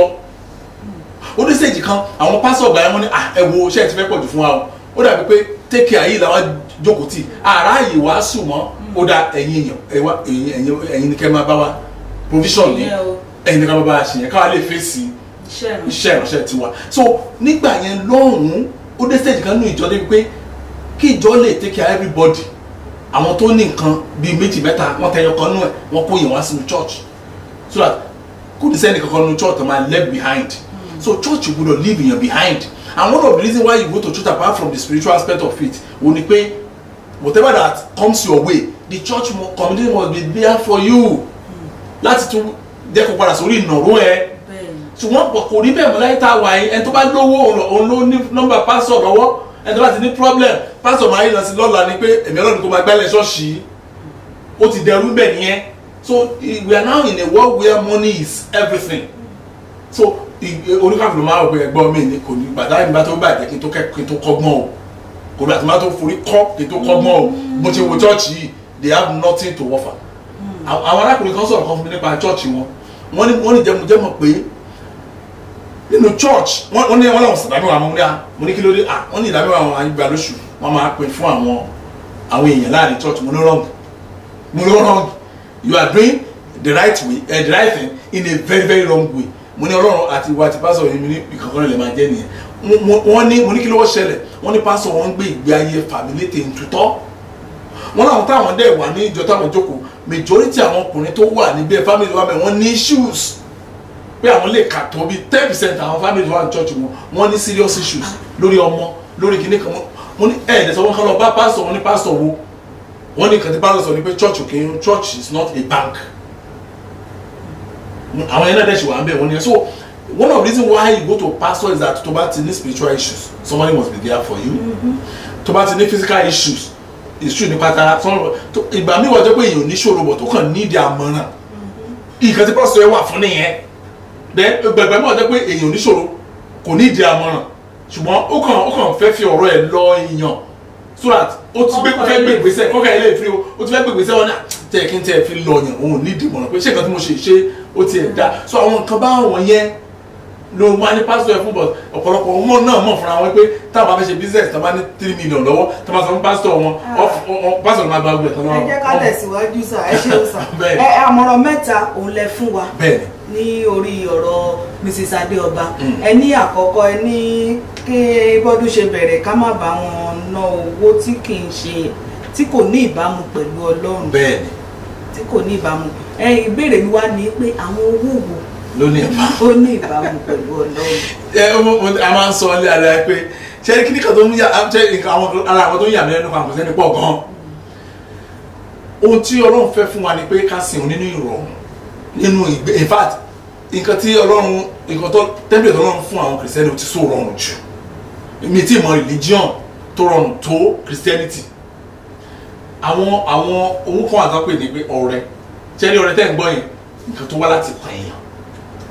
ó dé stage kan àwọn pásọ̀ ọ̀gá ẹ̀ wọ́n ní ẹ wo ṣé ẹ ti fẹ́ pọ̀ jù fún wa o ó dàbí pé take care yìí làwọn jókòó tì ara yìí wàá sùn mọ́ ó dá ẹ̀yin èèyàn ẹ̀yin ni kẹ́ máa bá wa provision ní ẹ̀yin ni ká bá wa ṣe yẹn káwa lè fèsì iṣẹ́ ìránṣẹ́ tiwa. So nígbà yẹn lọ́hùn-ún ó dé stage kan nínú ìjọ débi pé kí ìjọ lè take care everybody, àwọn tó ní nǹkan bíi méjì mẹ́ta wọ́n tẹyọ kan nú ẹ̀ wọ́n kó yẹn wá sínú church so that kò ní sẹ́ni kankan nínú church tó máa left behind. So church you gbọ́dọ̀ leave yẹn behind, and one of the reasons why you go to church apart from the spiritual aspect of it wò ni pé whatever that comes your way the church community must be there for you láti tún jẹ́ kó padà sórí ìnàró ẹ̀. Ṣùgbọ́n kò rí bẹ́ẹ̀ mọ́ láyé tá a wà yìí, ẹni tó bá lówó òun ló ní nọ́mbà pásọ̀ lọ́wọ́, ẹni tó bá ti ní problem pásọ̀ máa ń lọ sí lọ́la ni pé èmi ọlọ́run kó máa gbálẹ̀ ṣọ́ọ̀ṣì ó ti dẹrú bẹ́ẹ̀ nìyẹn. So we are now in a world where money is everything. So oníkàfẹ́ ló máa wọ pé ẹgbọ́n mi ní kò ní bàtà ìgbà tó bàjẹ́ kí n tó kọ́gbọ́n o, kò ní àtúmọ̀ tó forí kọ́ kí n tó kọ́gbọ́n o. Mo ti wo chọ́ọ̀chì yìí they have nothing to offer. Àwọn arákùnrin kan sọ̀rọ̀ kan fún mi nípa chọ́ọ̀chì wọn, wọ́n ní jẹ́mọ̀ pé nínú church wọ́n ní wọ́n làwọn ìdámẹ́wàá mo ní kí ló dé wọ́n ní ìdámẹ́wàá àwọn àyígbà lóṣù wọ́n máa pín fún àwọn èèyàn láàrin church. Mo ní wrong you are doing the right way the right thing in a very very wrong way. Mo ní ọlọ́run àti ìwà àti pásọ̀ yìí ní ìkankan lè máa jẹ́ nìyẹn. Mo ní kí ló ṣẹlẹ̀, wọ́n ní pásọ̀ wọn ń gbé ìgbé ayé fàmílétè ntutọ́. Wọ́n láwọn táwọn dẹ̀ wà ní ìjọ táwọn jókòó majority àwọn ọkùnrin tó wà níbẹ̀ family wa mẹ́ wọ́n ní issues pé àwọn lè kà tó bí 10% àwọn family wa ní church wọn ní serious issues lórí ọmọ lórí kìíní kan. Wọ́n ní ẹ̀ẹ́dẹ̀sọ wọn kan lọ bá pásọ̀ wọn ní pásọ̀ wo wọ́n ní kàn tí pásọ̀ sọ ní pé church is not a bank. Àwọn yẹn náà dẹ̀ ṣe wà ń bẹ̀ wọ́n ní ẹ̀. So one of the reasons why you go to pastor is that tó bá ti ní spiritual issues somebody must be there for you. Tó bá ti ní physical issues issue ní pátá ìgbà mi wọ́n jẹ́ pé èèyàn oníṣòro bọ̀ tó kàn ní ìdí àmọ̀ràn ìkan tí pásọ̀ ẹ wà fún nìyẹn. Then gbẹ̀gbẹ̀ mi wọ́n jẹ́ pé èèyàn oníṣòro kò ní ìdí àmọ̀ràn ṣùgbọ́n ó kàn fẹ́ fi ọ̀rọ̀ ẹ̀ lọ èèyàn so that ó ti fẹ́ gbé ìgbésẹ̀ kọ́kẹ́ ilé ìfiri ó ti fẹ́ gbé ìgbésẹ̀ wọn náà tẹ̀ kí n tẹ̀ fi lọ yàn òun ní ìdìmọ̀ràn pé ṣé nǹkan tí mo ṣe ó ti ẹ̀ dá. So àwọn nǹkan báwọn yẹn ló máa ní pásítọ̀ ẹ̀ fún bọ̀ ọ̀pọ̀lọpọ̀ ọmọ náà mọ̀ fúnra wọn pé táwọn bá fẹ́ ṣe business tó bá ní 3 million lọ́wọ́ tó máa sọ fún pásítọ̀ wọn pásítọ̀ máa gba ọgbẹ̀ tán lọ́wọ́.
Ẹ jẹ́ ká tẹ̀síwájú sà, ẹ ṣeun sà. Àmọ̀ràn mẹ́ta òun lẹ fún wa ní orí ọ̀rọ̀ Mrs. Adéọba. Ẹ ní àkọ́kọ́ ẹ ní kí bọ́dún ṣe bẹ̀rẹ̀ ká má bá wọn ná owó tí kò ní ìbámu pẹ̀lú Ọlọ́run.
Bẹ́ẹ̀ni.
Tí kò ní ìbámu. Ìbéèrè mi wá ní pé àwọn owó wo
ló ní
ìbámu pẹ̀lú Ọlọ́run.
A máa ń sọ ilé ara pé ṣe kí ní kan tó ń yà ara àwọn tó ń yà mí lẹ́nu kan kò sẹ́ni pọ̀ gan-an. Ohun tí Ọlọ́run fẹ́ fún wa ni pé ká sìn nínú ìrọ̀rùn nínú in fact nǹkan tí Ọlọ́run nǹkan tó template Ọlọ́run fún àwọn Christianity ti so rọrùn jù. Mi tí mọ religion tó rọrùn tó Christianity. Àwọn ohun kan àtàpè ní pé ọrẹ ṣẹ́ni ọrẹ tẹ́ ń gbọ́ yẹn nǹkan tó wá láti pa èèyàn.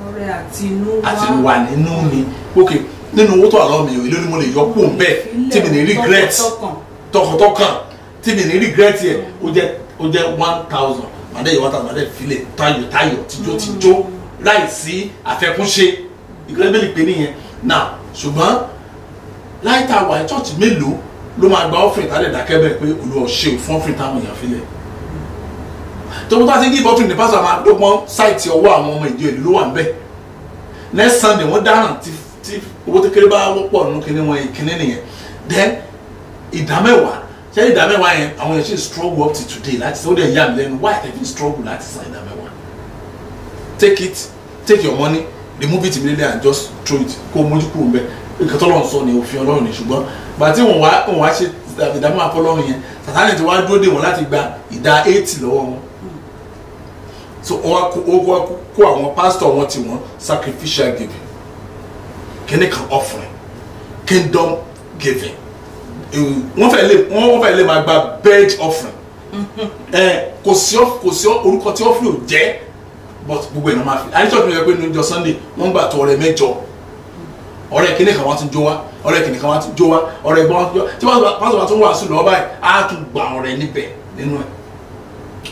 Ọrẹ àtinúwá.
Àtinúwá nínú ni ok nínú owó tó wà lọ́wọ́ mi ò ilé ni mo lè yọ kó bẹ́ẹ̀ tí mi ní regret tọkàntọkàn tí mi ní regret yẹ ó jẹ́ 1,000 màdé yìí 1,000 màdé filẹ̀ tayọ̀ tíjó láì sí àfẹkúnṣe ìgbẹ́lẹ́bẹ̀lì pé nìyẹn now ṣùgbọ́n láì tá a wà ní church mélòó ló máa gba offering tálẹ̀ dákẹ́ bẹ́ẹ̀ pé Olúwa ṣe fún offering táwọn èèyàn filẹ̀ tó bá ti give offering ní pásítọ̀ máa dọ́gbọ́n sáìtì ọwọ́ àwọn ọmọ ìjọ ìlú ló wà ń bẹ̀ next Sunday wọ́n dáràn tí owó tó kéré bá wọ́pọ̀ nínú kíní wọn ìkíní nìyẹn then ìdámẹ́wàá ṣé ìdámẹ́wàá yẹn àwọn èèyàn ṣe struggle up to today láti sọ ó dẹ̀ yà mí lẹ́nu why they been struggle láti san ìdámẹ́wàá take your money remove it immediately and just throw it kó mójú kúrò ń bẹ nǹkan tọ́lọ́run sọ ni òfin Ọlọ́run ni ṣùgbọ́n gbàtí wọ́n wá ṣe ìdámẹ́wàá fọlọ́run yẹn Sátánì ti wá dúró dè wọ́n láti gba ìdá 80 lọ́wọ́ wọn so ó kó àwọn pastor wọn tí wọ́n sacrificial giving kíní kan offering kingdom giving wọ́n fẹ́ lè máa gba bed offering kò sí orúkọ tí offering ò jẹ́ but gbogbo ìnáwó máa fi àyíṣọ́ tó yẹ pé ní ọjọ́ Sunday wọ́n gbà tó ọrẹ 8 ọrẹ kíní kan wá tún jó wá ọrẹ kíní kan wá tún jó wá ọrẹ gbọ́n wá tún jó tí pásítọ̀ bá tún wà sùn lọ́wọ́ báyìí á tún gba ọrẹ níbẹ̀ nínú ẹ̀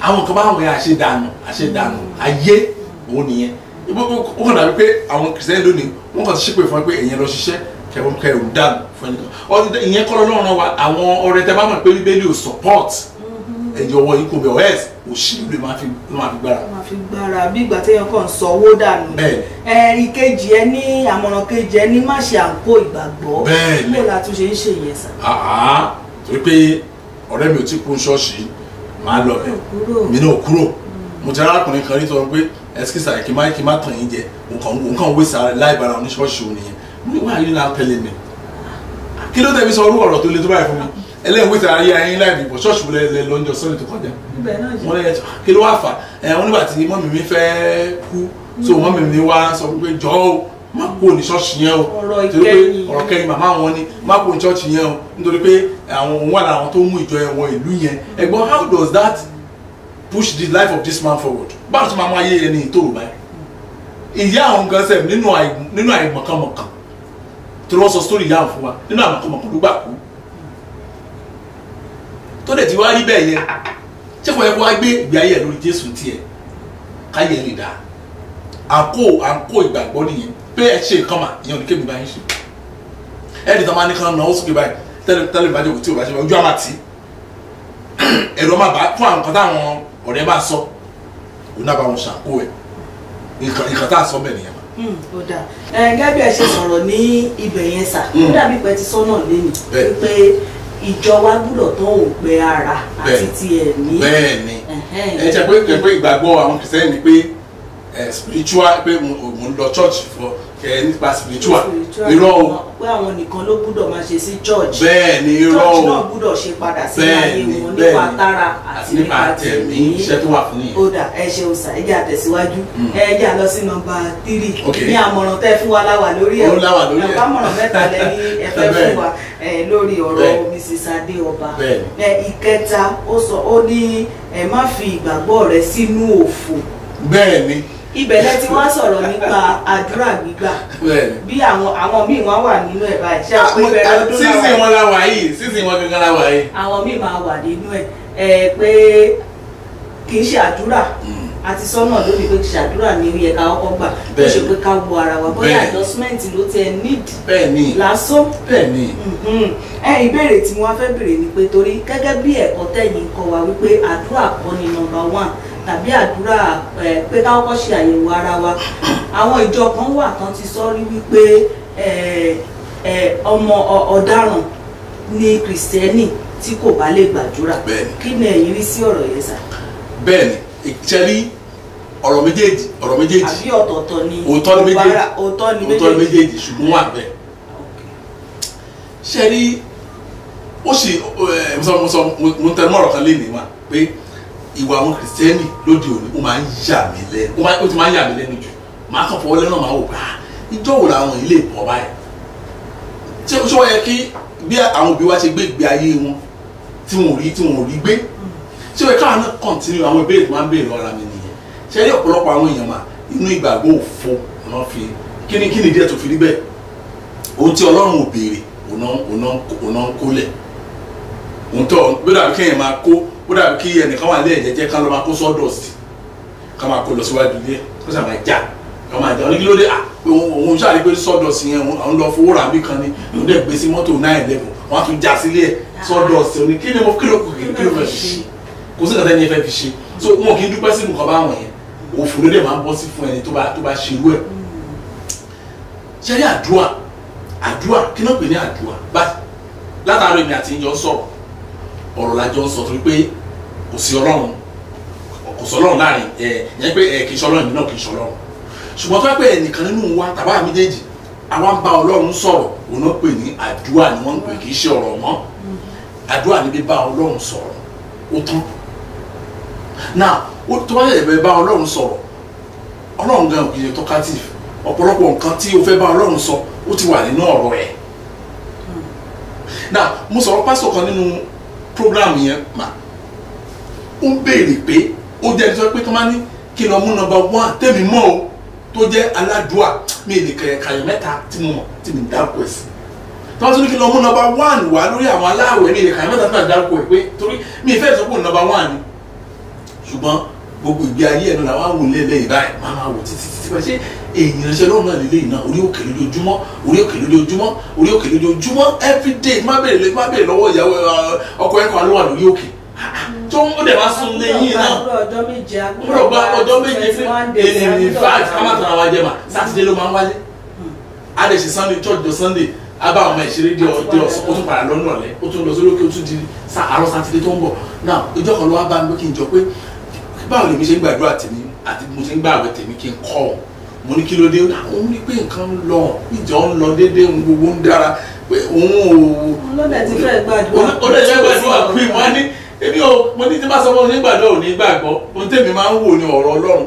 àwọn kan báwọn yẹn àṣedànù ayé òun nìyẹn ó kàn dàbí pé àwọn Kìrìsìtẹ́nì lónìí wọ́n kàn ti ṣépè fún ẹ pé èèyàn lọ ṣiṣẹ́ kẹrù dànù fún ẹnìkan ìyẹn kọ́ lọ́rùn wa àwọn ọrẹ tẹ bá mọ̀ pé Bíbélì ò support ẹ̀yọ ọwọ́ yìí kò bẹ̀ ọ̀ẹ́s òṣì ló máa fi gbára.
máa fi gbára bí ìgbà téèyàn kàn sọ owó dànù. ìkejì ẹ ní àmọ̀ràn kejì ẹ ní má ṣe àǹkó ìgbàgbọ́. bẹ́ẹ̀ni bó la tún ṣe ń ṣe yẹn sà.
torí pé ọ̀rẹ́ mi ò tí kú ṣọ́ọ̀ṣì máa lọ bẹ̀ mi náà kúrò mo ti arákùnrin kan rí tọrọ pé ẹsikísà kí n má tàn yín jẹ nǹkan wé sáré láì bára oníṣọ́ọ̀ṣì òun nìyẹn mo ní why you now telling me kí ló tẹ̀mí sọ orú ọ̀rọ̀ tó le tó báyìí fún mi ẹlẹ́yìn wíṣọ ayé ayé láì dìbò ṣọ́ọ̀ṣì wo lẹ lọ́njọ́ sọ́ọ̀lì tó kọjá wọ́n lẹ́yìn kí ló wá fà wọ́n nígbà tí mọ́mì mi fẹ́ kú so mọ́mì mi wá sọ pé jọ́ ọ́ má kú ní ṣọ́ọ̀ṣì yẹn o torí pé ọ̀rọ̀ kẹ́yìn màmá wọn ni má kú ní ṣọ́ọ̀ṣì yẹn o nítorí pé àwọn òun wà láwọn tó mú ìjọ ẹ̀wọ̀n ìlú yẹn ẹ̀gbọ́n how does that push the life of this man forward báwo tó máa mú ayé ẹni ìtòrò báyìí ìyá àwọn gan sẹ́ẹ̀ nínú àìmọ̀kànmọ̀kàn tó lọ́ sọ sórí ìyá àwọn fún wa nínú àìmọ̀kànmọ̀kàn ló gbà kú tó dẹ̀ ti wá rí bẹ́ẹ̀ yẹn ṣé kò yẹ kó wá gbé ìgbé ayé ẹ̀ lórí Jésù tiẹ̀ káyẹ̀ lè dáa àǹkó ìgbàgbọ́ nìyẹn pé ẹ ṣe nǹkan mà ìyẹn ò ní kébi báyìí ṣe ẹ̀ẹ́dì tó máa ní kan náà ó sókè báyìí tẹ́lẹ̀ bá jókòó tí ò bá ṣe bá ojú àmà tí ẹ̀rọ máa bá fún àwọn nǹkan táwọn ọ̀rẹ́ bá sọ òun náà bá wọn ṣàǹkó ẹ̀ nǹkan tá a sọ bẹ́ẹ̀ nìyẹn
ó dà gẹ́gẹ́ bí ẹ ṣe sọ̀rọ̀ ní ibẹ̀ yẹn sà ó dàbí pé ti sọ́nà lẹ́nu pé ìjọ wa gbúdọ̀ tó òpè ara àti ti ẹ̀mí.
bẹ́ẹ̀ni ẹ jẹ́ pé ìgbàgbọ́ àwọn kìrìsìtẹ́nì ni pé spiritual pé mo ń lọ church for nípa spiritual irọ́ o.
pé àwọn nìkan ló gbúdọ̀ máa ṣe sí church.
bẹ́ẹ̀ni irọ́ o.
church náà gbúdọ̀ ṣe padà sí ayé wọn nípa tara àti nípa tẹ̀mí.
iṣẹ́ tó wà fún nìyẹn.
ó dà ẹ ṣeun sà ẹ jẹ́ àtẹ̀síwájú ẹ jẹ́ àlọ sí nọ́mbà 3 ní àmọ̀ràn tẹ́ fún wa láwà lórí ẹ̀ àmọ̀ràn mẹ́ta lẹ́ni ẹ fẹ́ fún wa lórí ọ̀rọ̀ Mrs. Adéọba. ìkẹta ó ní ẹ má fi ìgbàgbọ́ rẹ sínú òfò.
bẹ́ẹ̀ni
ibẹ̀lẹ̀ tí wọ́n sọ̀rọ̀ nípa àdúrà gbígbà bí àwọn míì wọ́n wà nínú ẹ̀ báyìí ṣe pé bẹ̀rẹ̀ ọdún náà
sísìn wọn láwà yìí sísìn wọn gangan láwà yìí.
àwọn míì máa wà nínú ẹ̀ pé kì í ṣe àdúrà àti sọ́nà lónìí pé kì í ṣe àdúrà ní ó yẹ ká kọ́kọ́ gbà ó ṣe pé ká wo ara wa bóyá adjustment ló tẹ need lásán. ìbéèrè tí wọ́n fẹ́ béèrè ni pé torí gẹ́gẹ́ bí ẹ̀kọ́ tẹ̀yìn kọ́ wa wípé àdúrà kọ́ ni number 1 tàbí àdúrà pé ká kọ́kọ́ ṣe àyẹ̀wò ara wa àwọn ìjọ kan wà tán ti sọ rí wípé ọmọ ọ̀daràn ni kìrìsìtẹ́nì tí kò bá lè gbàdúrà kí ni ẹ̀yin rí sí ọ̀rọ̀ yẹn sà.
bẹ́ẹ̀ni ìṣẹ́rí ọ̀rọ̀ méjèèjì
àbí ọ̀tọ̀ọ̀tọ̀ ni
òótọ́ ni méjèèjì ṣùgbọ́n wà bẹ́ẹ̀ ṣẹ́rí ó sì mo tẹnu mọ́ ọ̀rọ̀ kan lénìí mà pé ìwà àwọn kìrìsìtẹ́nì lóde òní ó máa ń yà mí lẹ́nu ó ti máa ń yà mí lẹ́nu jù máa kàn fọwọ́ lẹ́nu náà máa wò pé ìjọ wo làwọn ilé ìbọ̀ báyìí ṣé ó yẹ kí bí àwọn òbí wa ṣe gbé ìgbé ayé wọn tí wọn ò rí gbé ṣé ó yẹ káwọn náà kọ̀ǹtínú àwọn ìbéèrè tó máa ń béèrè lọ́ra mi nìyẹn ṣé rí ọ̀pọ̀lọpọ̀ àwọn èèyàn mà inú ìgbàgbọ́ òfo ọ̀nà fi kí ni díẹ̀ tó fi rí bẹ́ẹ̀ ohun tí Ọlọ́run ò béèrè ọ̀nà ń kólẹ̀ ohun tó bí ó dàbí kéèyàn máa kó ó dàbí kí ẹnìkan wà lẹ́yìn jẹ́jẹ́ ká lọ máa kó sawdust ká máa kó lọ síwájú ilé kó sì máa já ká máa já ọ ní kí ló dé òun ṣáà rí pé sawdust yẹn àwọn lọ fowó rà bí kan ní òun dẹ̀ gbé sí mọ́tò 911 wọ́n á tún já sílé ẹ̀ sawdust òní kí ni mo kí ló fẹ́ fi ṣe kò sí nǹkan tẹ́ni ẹ fẹ́ fi ṣe so wọn kì í dúpẹ́ sí nǹkan báwọn yẹn òfin ló dẹ̀ máa ń bọ́ sí fún ẹni tó bá ṣe irú ẹ̀ ṣe rí àdúrà kí náà pè ní àdúrà báyìí látàrí èmi àti ìjọ sọ̀rọ̀ ọ̀rọ̀ lájọ ń sọ torí pé kò sí Ọlọ́run kò sọ Ọlọ́run láàrin yẹn pé kì í ṣe Ọlọ́run náà kì í ṣe Ọlọ́run ṣùgbọ́n tó pé ẹnìkan nínú wa tàbá méjèèjì àwa ń bá Ọlọ́run sọ̀rọ̀ òun náà pè ní àdúrà ni wọ́n ń pè kì í ṣe ọ̀rọ̀ mọ́ àdúrà ni bí bá Ọlọ́run sọ̀rọ̀ ó tán náà tó bá yẹ bá Ọlọ́run sọ̀rọ̀ Ọlọ́run gan kì í ṣe talkative ọ̀pọ̀lọpọ̀ nǹkan tí o fẹ́ bá Ọlọ́run sọ ó ti wà nínú ọ̀rọ̀ ẹ̀ náà mo sọ̀rọ̀ pásítọ̀ kan nínú program yẹn mà ó ń béèrè pé ó jẹ́ ẹni tó pé tó máa ní kí n lọ mú number 1 tèmi mọ́ o tó jẹ́ aládùúà mi lè kàyọ̀ mẹ́ta tí mo mọ̀ tí mi dárúkọ ẹ̀ sí tó tún ní kí n lọ mú number 1 wá lórí àwọn aláwẹ̀ mi lè kàyọ̀ mẹ́ta tí mi dárúkọ ẹ̀ pé torí mi ìfẹ́ sọ pé number 1 ni ṣùgbọ́n gbogbo ìgbé ayé ẹnu làwọn wò lélẹ̀ báyìí máa wò títí bá ṣe èèyàn ṣe lọ́rùn náà lélẹ̀ náà orí òkè lójoojúmọ́ everyday má bèrè lọ́wọ́ ìyàwó ọkọ ẹ̀kọ́ alówà lórí òkè tó ó dẹ̀ máa sún lẹ́yìn náà gbọ́dọ̀ gba ọjọ́ méje in fact ká má tọ́ra wa jẹ́ mà sátidé ló máa ń wálé a lè ṣe sunday church jọ sunday a bá ọmọ ìṣeré di ọ̀sán ó tún padà lọ́nà ọ̀lẹ́ ó tún lọ sórí òkè ó tún di àárọ̀ sátidé tó ń bọ̀ náà ìjọ kan ló wá bá mi pé kí n jọ pé báwo lèmi ṣe ń gbàdúrà tèmi àti mo ṣe ń gbààwẹ̀ tèmi kí n kọ́ ọ mo ní kí ló dé òun ní pé nǹkan ń lọ ìjọ ń lọ déédéé ohun gbogbo ń dára pé òun ò.
olóde ti fẹ́ gbàdúrà.
olóde ti fẹ́ gbàdúrà pé wọ́n ní èmi ò mo ní tí bá sọ fún mi nígbàdúrà ò ní gbàgbọ́ ohun tèmi máa ń wò ní ọ̀rọ̀ Ọlọ́run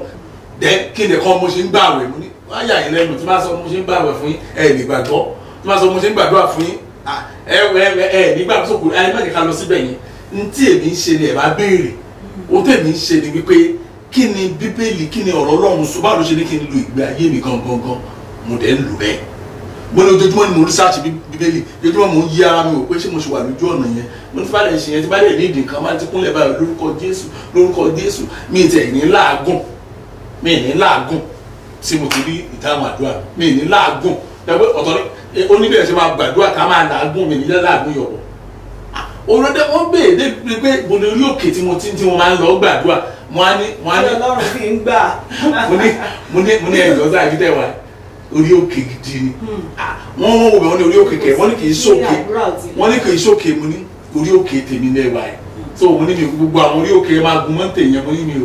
dẹ́ kí ni kan mo ṣe ń gbààwẹ̀ mo ní wọ́n yà yín lẹ́nu tí bá sọ mo ṣe ń gbààwẹ̀ fún yín ẹ̀ ní gbàgbọ́ tí bá sọ mo ṣe ń gbàdúrà fún yín ẹ̀ ní gbàgbọ́ sókò ẹ̀ má jẹ́ ká lọ síbẹ̀ yẹn ní tí èmi ń ṣe ni ẹ̀ bá béèrè ohun tèmi ń ṣe ni wípé kí ni bíbélì kí ni ọ̀rọ̀ Ọlọ́run sọ báwo ló ṣe ní kí n lo ìgbé ayé mi gangan mo dẹ̀ ń lò bẹ́ẹ̀ mo ní ojoojúmọ́ ni mo research bíbélì ojoojúmọ́ mo ń yí ara mi wò pé ṣé mo ṣe wà lójú ọ̀nà yẹn mo ní fàlẹ̀ ṣe yẹn tí bá lè ní ìdí nǹkan máa ti kúnlẹ̀ báyìí lórúkọ Jésù mi tẹ̀ ní láàgùn tí mo ti rí ìdáhùn àdúrà mi ní láàgùn ẹgbẹ́ ọ̀tọ̀ ní oníbẹ̀rẹ̀ ṣe máa gbàdúrà ká máa làágùn mi nílẹ̀ láàgùn yọ̀bọ̀ òròdé wọ́n béèrè pé mo ní orí òkè tí mo máa ń lọ gbàdúrà mo á ní
Ọlọ́run fi ń gbà.
mo ní ẹ̀jọ́ sáà jíjẹ́ wa orí òkè gidi ni wọ́n wò bẹ́ẹ̀ wọ́n ní orí òkè kẹ̀ wọ́n ní kì í sókè mo ní orí òkè tèmi lẹ́wà ẹ̀ so mo ní mi gbogbo àwọn orí òkè máa gun mọ́tò yẹn mo ní mi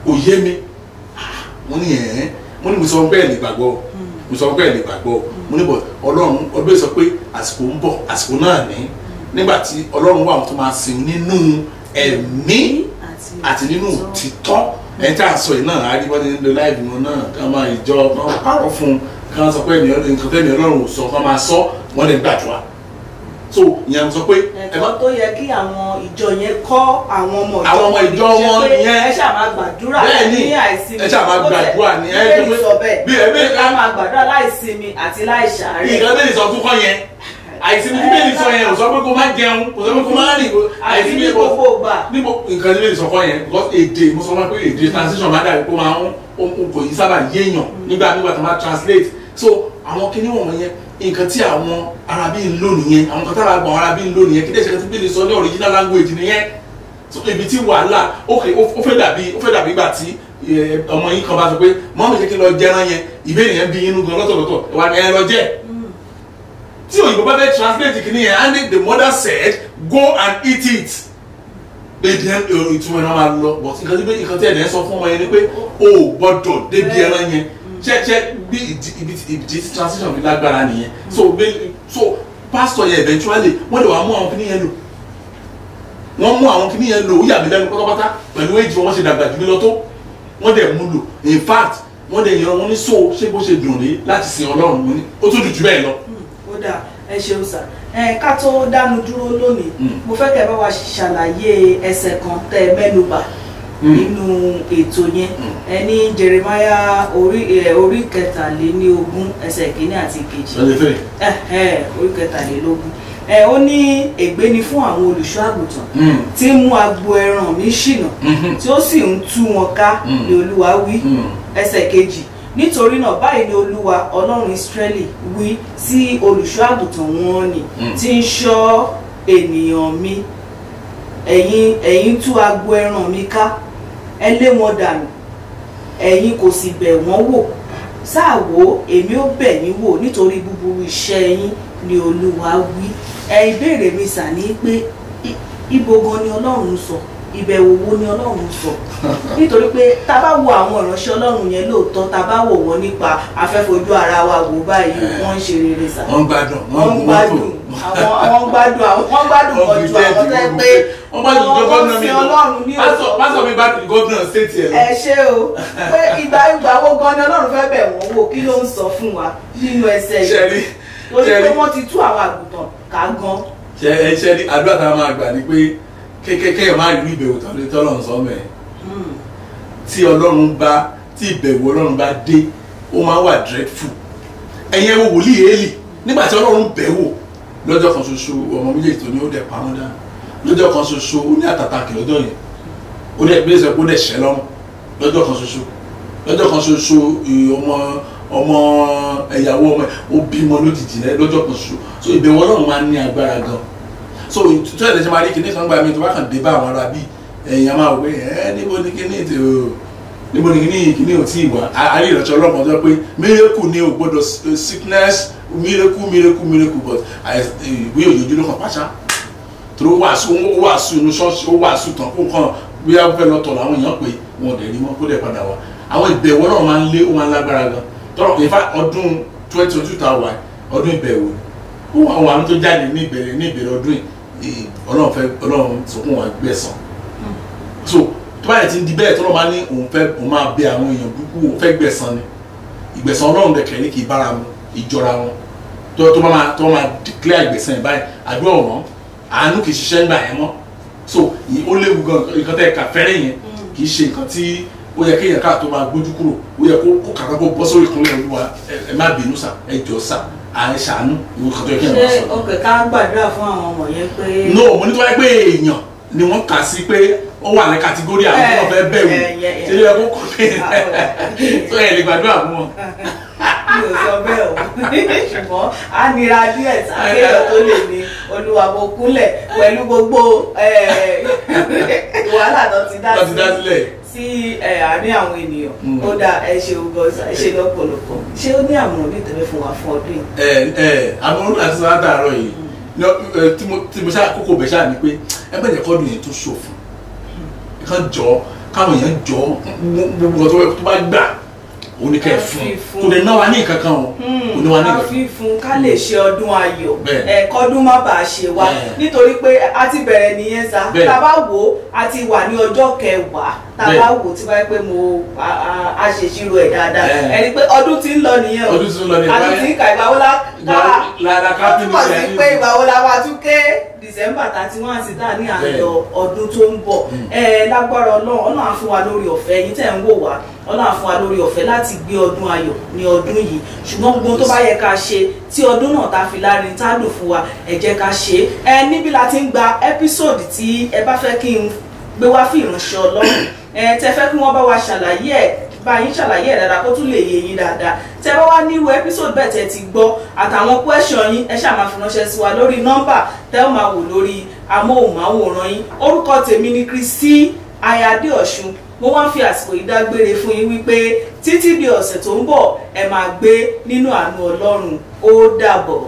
ò yé mi mo ní mo ní mo sọ bẹ́ẹ̀ lè gbàgbọ́ mo ní bọ̀ Ọlọ́run ọdún sọ pé àsìkò ń bọ̀ àsìkò náà ní nígbà tí Ọlọ́run wà tó máa sìn nínú ẹ̀mí àti nínú òtítọ́ ẹni tí a sọ yìí náà àríwá ní ilé láìpẹ́ wọn náà ká máa ìjọ náà pàrọ̀ fún un ká sọ pé nǹkan tẹ́ni Ọlọ́run ò sọ ká máa sọ wọ́n lè gbàdúrà so ìyẹn sọ pé.
ẹ̀kọ́ tó yẹ kí àwọn ìjọ yẹn kọ́ àwọn ọmọ
ìjọ wọn nìyẹn
ẹ ṣáà máa gbàdúrà ní àìsinmi
ẹ ṣáà máa gbàdúrà ní ẹ
bí sọ bẹ́ẹ̀ bí ẹ máa gbàdúrà láìsinmi àti láìṣàárẹ̀.
ìgbà bẹ́ẹ̀ sọ fún kọ́ yẹn àìsinmi tí bẹ́ẹ̀ sọ yẹn ò sọ pé kó má jẹun kò sọ pé kó má rìn
àìsinmi gbogbo gbà.
níbo nǹkan tí bẹ́ẹ̀ sọ kọ́ yẹn because èdè mo sọ wọn pé èdè translation máa dàbí kó máa ń kò yí sábà yéèyàn nígbà tó máa translate so àwọn kinní wọn yẹn nǹkan tí àwọn arábí ń lò nìyẹn àwọn kan tára gbọ̀n arábí ń lò nìyẹn kí dẹ́sẹ̀ tí bẹ́ẹ̀ sọ ní original language nìyẹn so ibi tí wàhálà ó fẹ́ dàbí ìgbà tí ọmọ yín kan bá sọ pé mọ́mí jẹ́ kí n lọ jẹran yẹn ìbéèrè yẹn bí inú gan lọ́tọ̀lọ́tọ̀ wà ní ẹ lọ jẹ́ tí òyìnbó bá fẹ́ translate kìíní yẹn and the mother said go and eat it èdè ìtumọ̀ náà máa lọ but nǹkan tí ẹ̀dẹ̀ sọ fún ọmọ yẹn ni pé o ò gbọ́dọ̀ débi ẹran yẹn ṣe bí ìdí translation fi lágbára nìyẹn so pastor yẹn eventually wọ́n lè wá mú àwọn kìíní yẹn lò wọ́n mú àwọn kìíní yẹn lò ó yà mí lẹ́nu pátápátá pẹ̀lú èjì wọn ṣe dàgbà jù mí lọ tó wọ́n dẹ̀ mú lò in fact wọ́n dẹ̀ yan wọn ní so ṣé bó ṣe dùn rí láti sin Ọlọ́run mú ní ó tún dùn jù bẹ́ẹ̀ lọ.
kódà ẹ ṣeun sà ká tó dánu dúró lónìí mo fẹ́ kẹ́ bá wa ṣàlàyé ẹsẹ̀ kan tẹ́ ẹ mẹ́nubà nínú ètò yẹn ẹ ní Jeremiah orí kẹtàlélógún ẹsẹ̀ kìíní àti kejì orí kẹtàlélógún ó ní ègbé ni fún àwọn olùṣọ́ àgùntàn tí ń mú agbo ẹran mi ṣìnà tí ó sì ń tú wọn ká ni Olúwa wí ẹsẹ̀ kejì nítorí náà báyìí ni Olúwa Ọlọ́run Ísírẹ́lì wí sí olùṣọ́ àgùntàn wọn ni tí ń ṣọ́ ènìyàn mi ẹ̀yin tú agbo ẹran mi ká ẹ lé wọn dànù ẹ̀yin kò sì bẹ̀ wọ́n wò sáà wò èmi ó bẹ̀ yín wò nítorí búburú iṣẹ́ yín ni Olúwa wí ìbéèrè mi sà ní pé ibo gan ni Ọlọ́run sọ ìbẹ̀wò wo ni Ọlọ́run sọ nítorí pé tá a bá wo àwọn ìránṣẹ́ Ọlọ́run yẹn lóòótọ́ tá a bá wò wọ́n nípa afẹ́fojú ara wa wò báyìí wọ́n ń ṣe rere sà
wọ́n gbádùn
wọ́n gbádùn wọn ju àwọn tẹ́ pé wọ́n fi Ọlọ́run ní òótọ́
pásọ̀ mi bá gómìnà stéètì ẹ̀ lọ.
ẹ ṣé o pé ìgbà wo gan ni Ọlọ́run fẹ́ bẹ̀ wọ́n wò kí ló ń sọ fún wa nínú ẹsẹ̀ yìí lórí pé wọ́n ti tú àwọn àgùntàn ká gan.
ṣe rí àdúrà tá a máa gbà ní pé kékeré máa rí ìbẹ̀wò tọ́lọ́run sọ mẹ́ tí ìbẹ̀wò Ọlọ́run bá dé ó máa wà dreadful ẹ̀yẹ wo wòlíì Élì nígbà tí Ọlọ́run bẹ̀ wò lọ́jọ́ kan ṣoṣo ọmọ méjèèjì tó ní ó dẹ̀ pamọ́ dáná lọ́jọ́ kan ṣoṣo ó ní àtàtàkì lọ́jọ́ yẹn ó dẹ̀ gbé ẹsẹ̀ kó dẹ̀ ṣẹ́ lọ́rùn lọ́jọ́ kan ṣoṣo ọmọ ẹ̀yàwó ọmọ ó bímọ lójijì lọ́jọ́ kan ṣoṣo so ìbẹ̀wò Ọlọ́run máa ń ní agbára gan so tó ẹ̀dẹ̀ ṣe máa rí kinní kan gba mi tó bá kàn dé bá àwọn ará bíi ẹ̀yìn a máa wọ pé níbo ni kíní ti o níbo ni kíní ò tí ì wá àárín ìrọ̀ṣẹ́ ọlọ́pàá tó pé miracle ni o gbọ́dọ̀ sickness miracle but ìwé òyìnbó ló kàn pàṣá torí ó wàásù inú ṣọ́ọ̀ṣì ó wàásù tán kó nǹkan bí wọ́n fẹ́ lọ́tọ̀ làwọn èèyàn pé wọn ò dẹ̀ rí mọ́ kó dẹ̀ padà wá àwọn ìbẹ̀wò náà máa ń lé ó máa ń lágbára gan tọ́rọ̀ in fact ọdún 2022 ta wà ọdún ìbẹ̀wò ó wà àwọn tó jáde ní ìbẹ̀rẹ̀ ọdún yìí ọlọ́run sọ fún wa gbẹ̀san so tó báyìí ti ń di bẹ́ẹ̀ tọ́lọ́ máa ní òun máa bẹ àwọn èèyàn burúkú òun fẹ́ gbẹ̀san ni ìgbẹ̀san ọlọ́run dẹ̀ kẹ́ni kì í bára mu ìjọra wọn tó máa declare ìgbẹ̀san ẹ̀ báyìí àdúrà ọ̀ràn àánú kì í ṣiṣẹ́ nígbà yẹn mọ́ so ó léwu gan nǹkan tẹ́ ẹ̀ka fẹ́rẹ̀ yẹn kì í ṣe nǹkan tí ó yẹ kéèyàn káà tó máa gbójú kúrò ó yẹ kó kàkà kó bọ́ sórí ìkúnlẹ̀ olúwa ẹ má bínú sà ẹ jọ sà à ń ṣàánú ìwé kan tó yẹ kéèyàn máa sọ.
ṣé o kẹ̀ ká gbàdúrà fún àwọn ọmọ yẹn pé.
no mo ní tó wáyé pé èèyàn ni wọ́n kà sí pé ó wà ní kàtígórì àwọn tó wọ́n fẹ́ bẹ̀rù ṣé ó yẹ kó kọ́ pé tó yẹ lè gbàdúrà fún wọn.
mi ò sọ bẹ́ẹ̀ o ṣùgbọ́n a nira díẹ̀ sákéèyàn tó lè ní olúwa mo kúnlẹ̀ pẹ̀lú gbogbo wàhálà tó ti dá sílẹ̀ sí àárín àwọn ènìyàn ó dá ẹ ṣe ogọ́sà ẹ ṣe lọ́pọ̀lọpọ̀ ṣé ó ní àmọ̀ràn bí tẹ̀lé fún wa fún ọdún yìí.
àmọ̀ràn àti sọ́dọ̀ àárọ̀ yìí tí mo ṣáà kókó bẹ̀ ṣáà ni pé ẹ bẹ̀rẹ̀ kọ́dún yẹn tó ṣòfò kán jọ káwọn èèyàn jọ gbogbo tó bá gbà òun ni ká ẹ fún kò lè ná wa ní nǹkan kan o kò ní wa ní nǹkan kan.
ká fi fún ká lè ṣe ọdún ayọ̀ kọ́dún má bàa ṣe wa nítorí pé a ti bẹ̀rẹ̀ nìyẹn sá tá a bá wò ó a ti wà ní ọjọ́ 10 tá a bá wò ó tí wáyé pé mo a ṣèṣirò ẹ̀ dáadáa ẹni pé ọdún ti ń lọ nìyẹn o
ọdún ti ń lọ nìyẹn
àti tí ń ka ìgbà wo la túmọ̀ sí pé ìgbà wo la máa tún ké December 31 sí tá a ní àjọ ọdún tó ń bọ̀ lágbára Ọlọ́run á fún wa lórí ọ̀fẹ́ yín tẹ̀ ń wò wá Ọlọ́run á fún wa lórí ọ̀fẹ́ láti gbé ọdún ayọ̀ ní ọdún yìí ṣùgbọ́n gbogbo tó bá yẹ ká ṣe tí ọdún náà tá fi lárin tá lò fún wa ẹ jẹ́ ká ṣe níbi la ti ń gba ẹ́písòdì tí ẹ bá fẹ́ kí n gbé wá fún ìránṣẹ́ Ọlọ́run tẹ fẹ́ kí wọ́n bá wa ṣàlàyé ẹ̀ bá yín ṣàlàyé ẹ̀ dáadáa kó tún lè yé yín dáadáa tẹ bá wá nírú ẹ́písòdì bẹ́ẹ̀ tẹ ti gbọ́ àtàwọn question yín ẹ ṣáà máa fi ránṣẹ́ sí wa lórí nọ́mbà tẹ́ ó máa wò lórí amóhùnmáwòrán yín orúkọ tèmi ni Kristi Ayáde Ọ̀ṣun mo wá ń fi àsìkò yìí dágbére fún yín wípé títí di ọ̀sẹ̀ tó ń bọ̀ ẹ máa gbé nínú àánú Ọlọ́run ó dàbọ̀.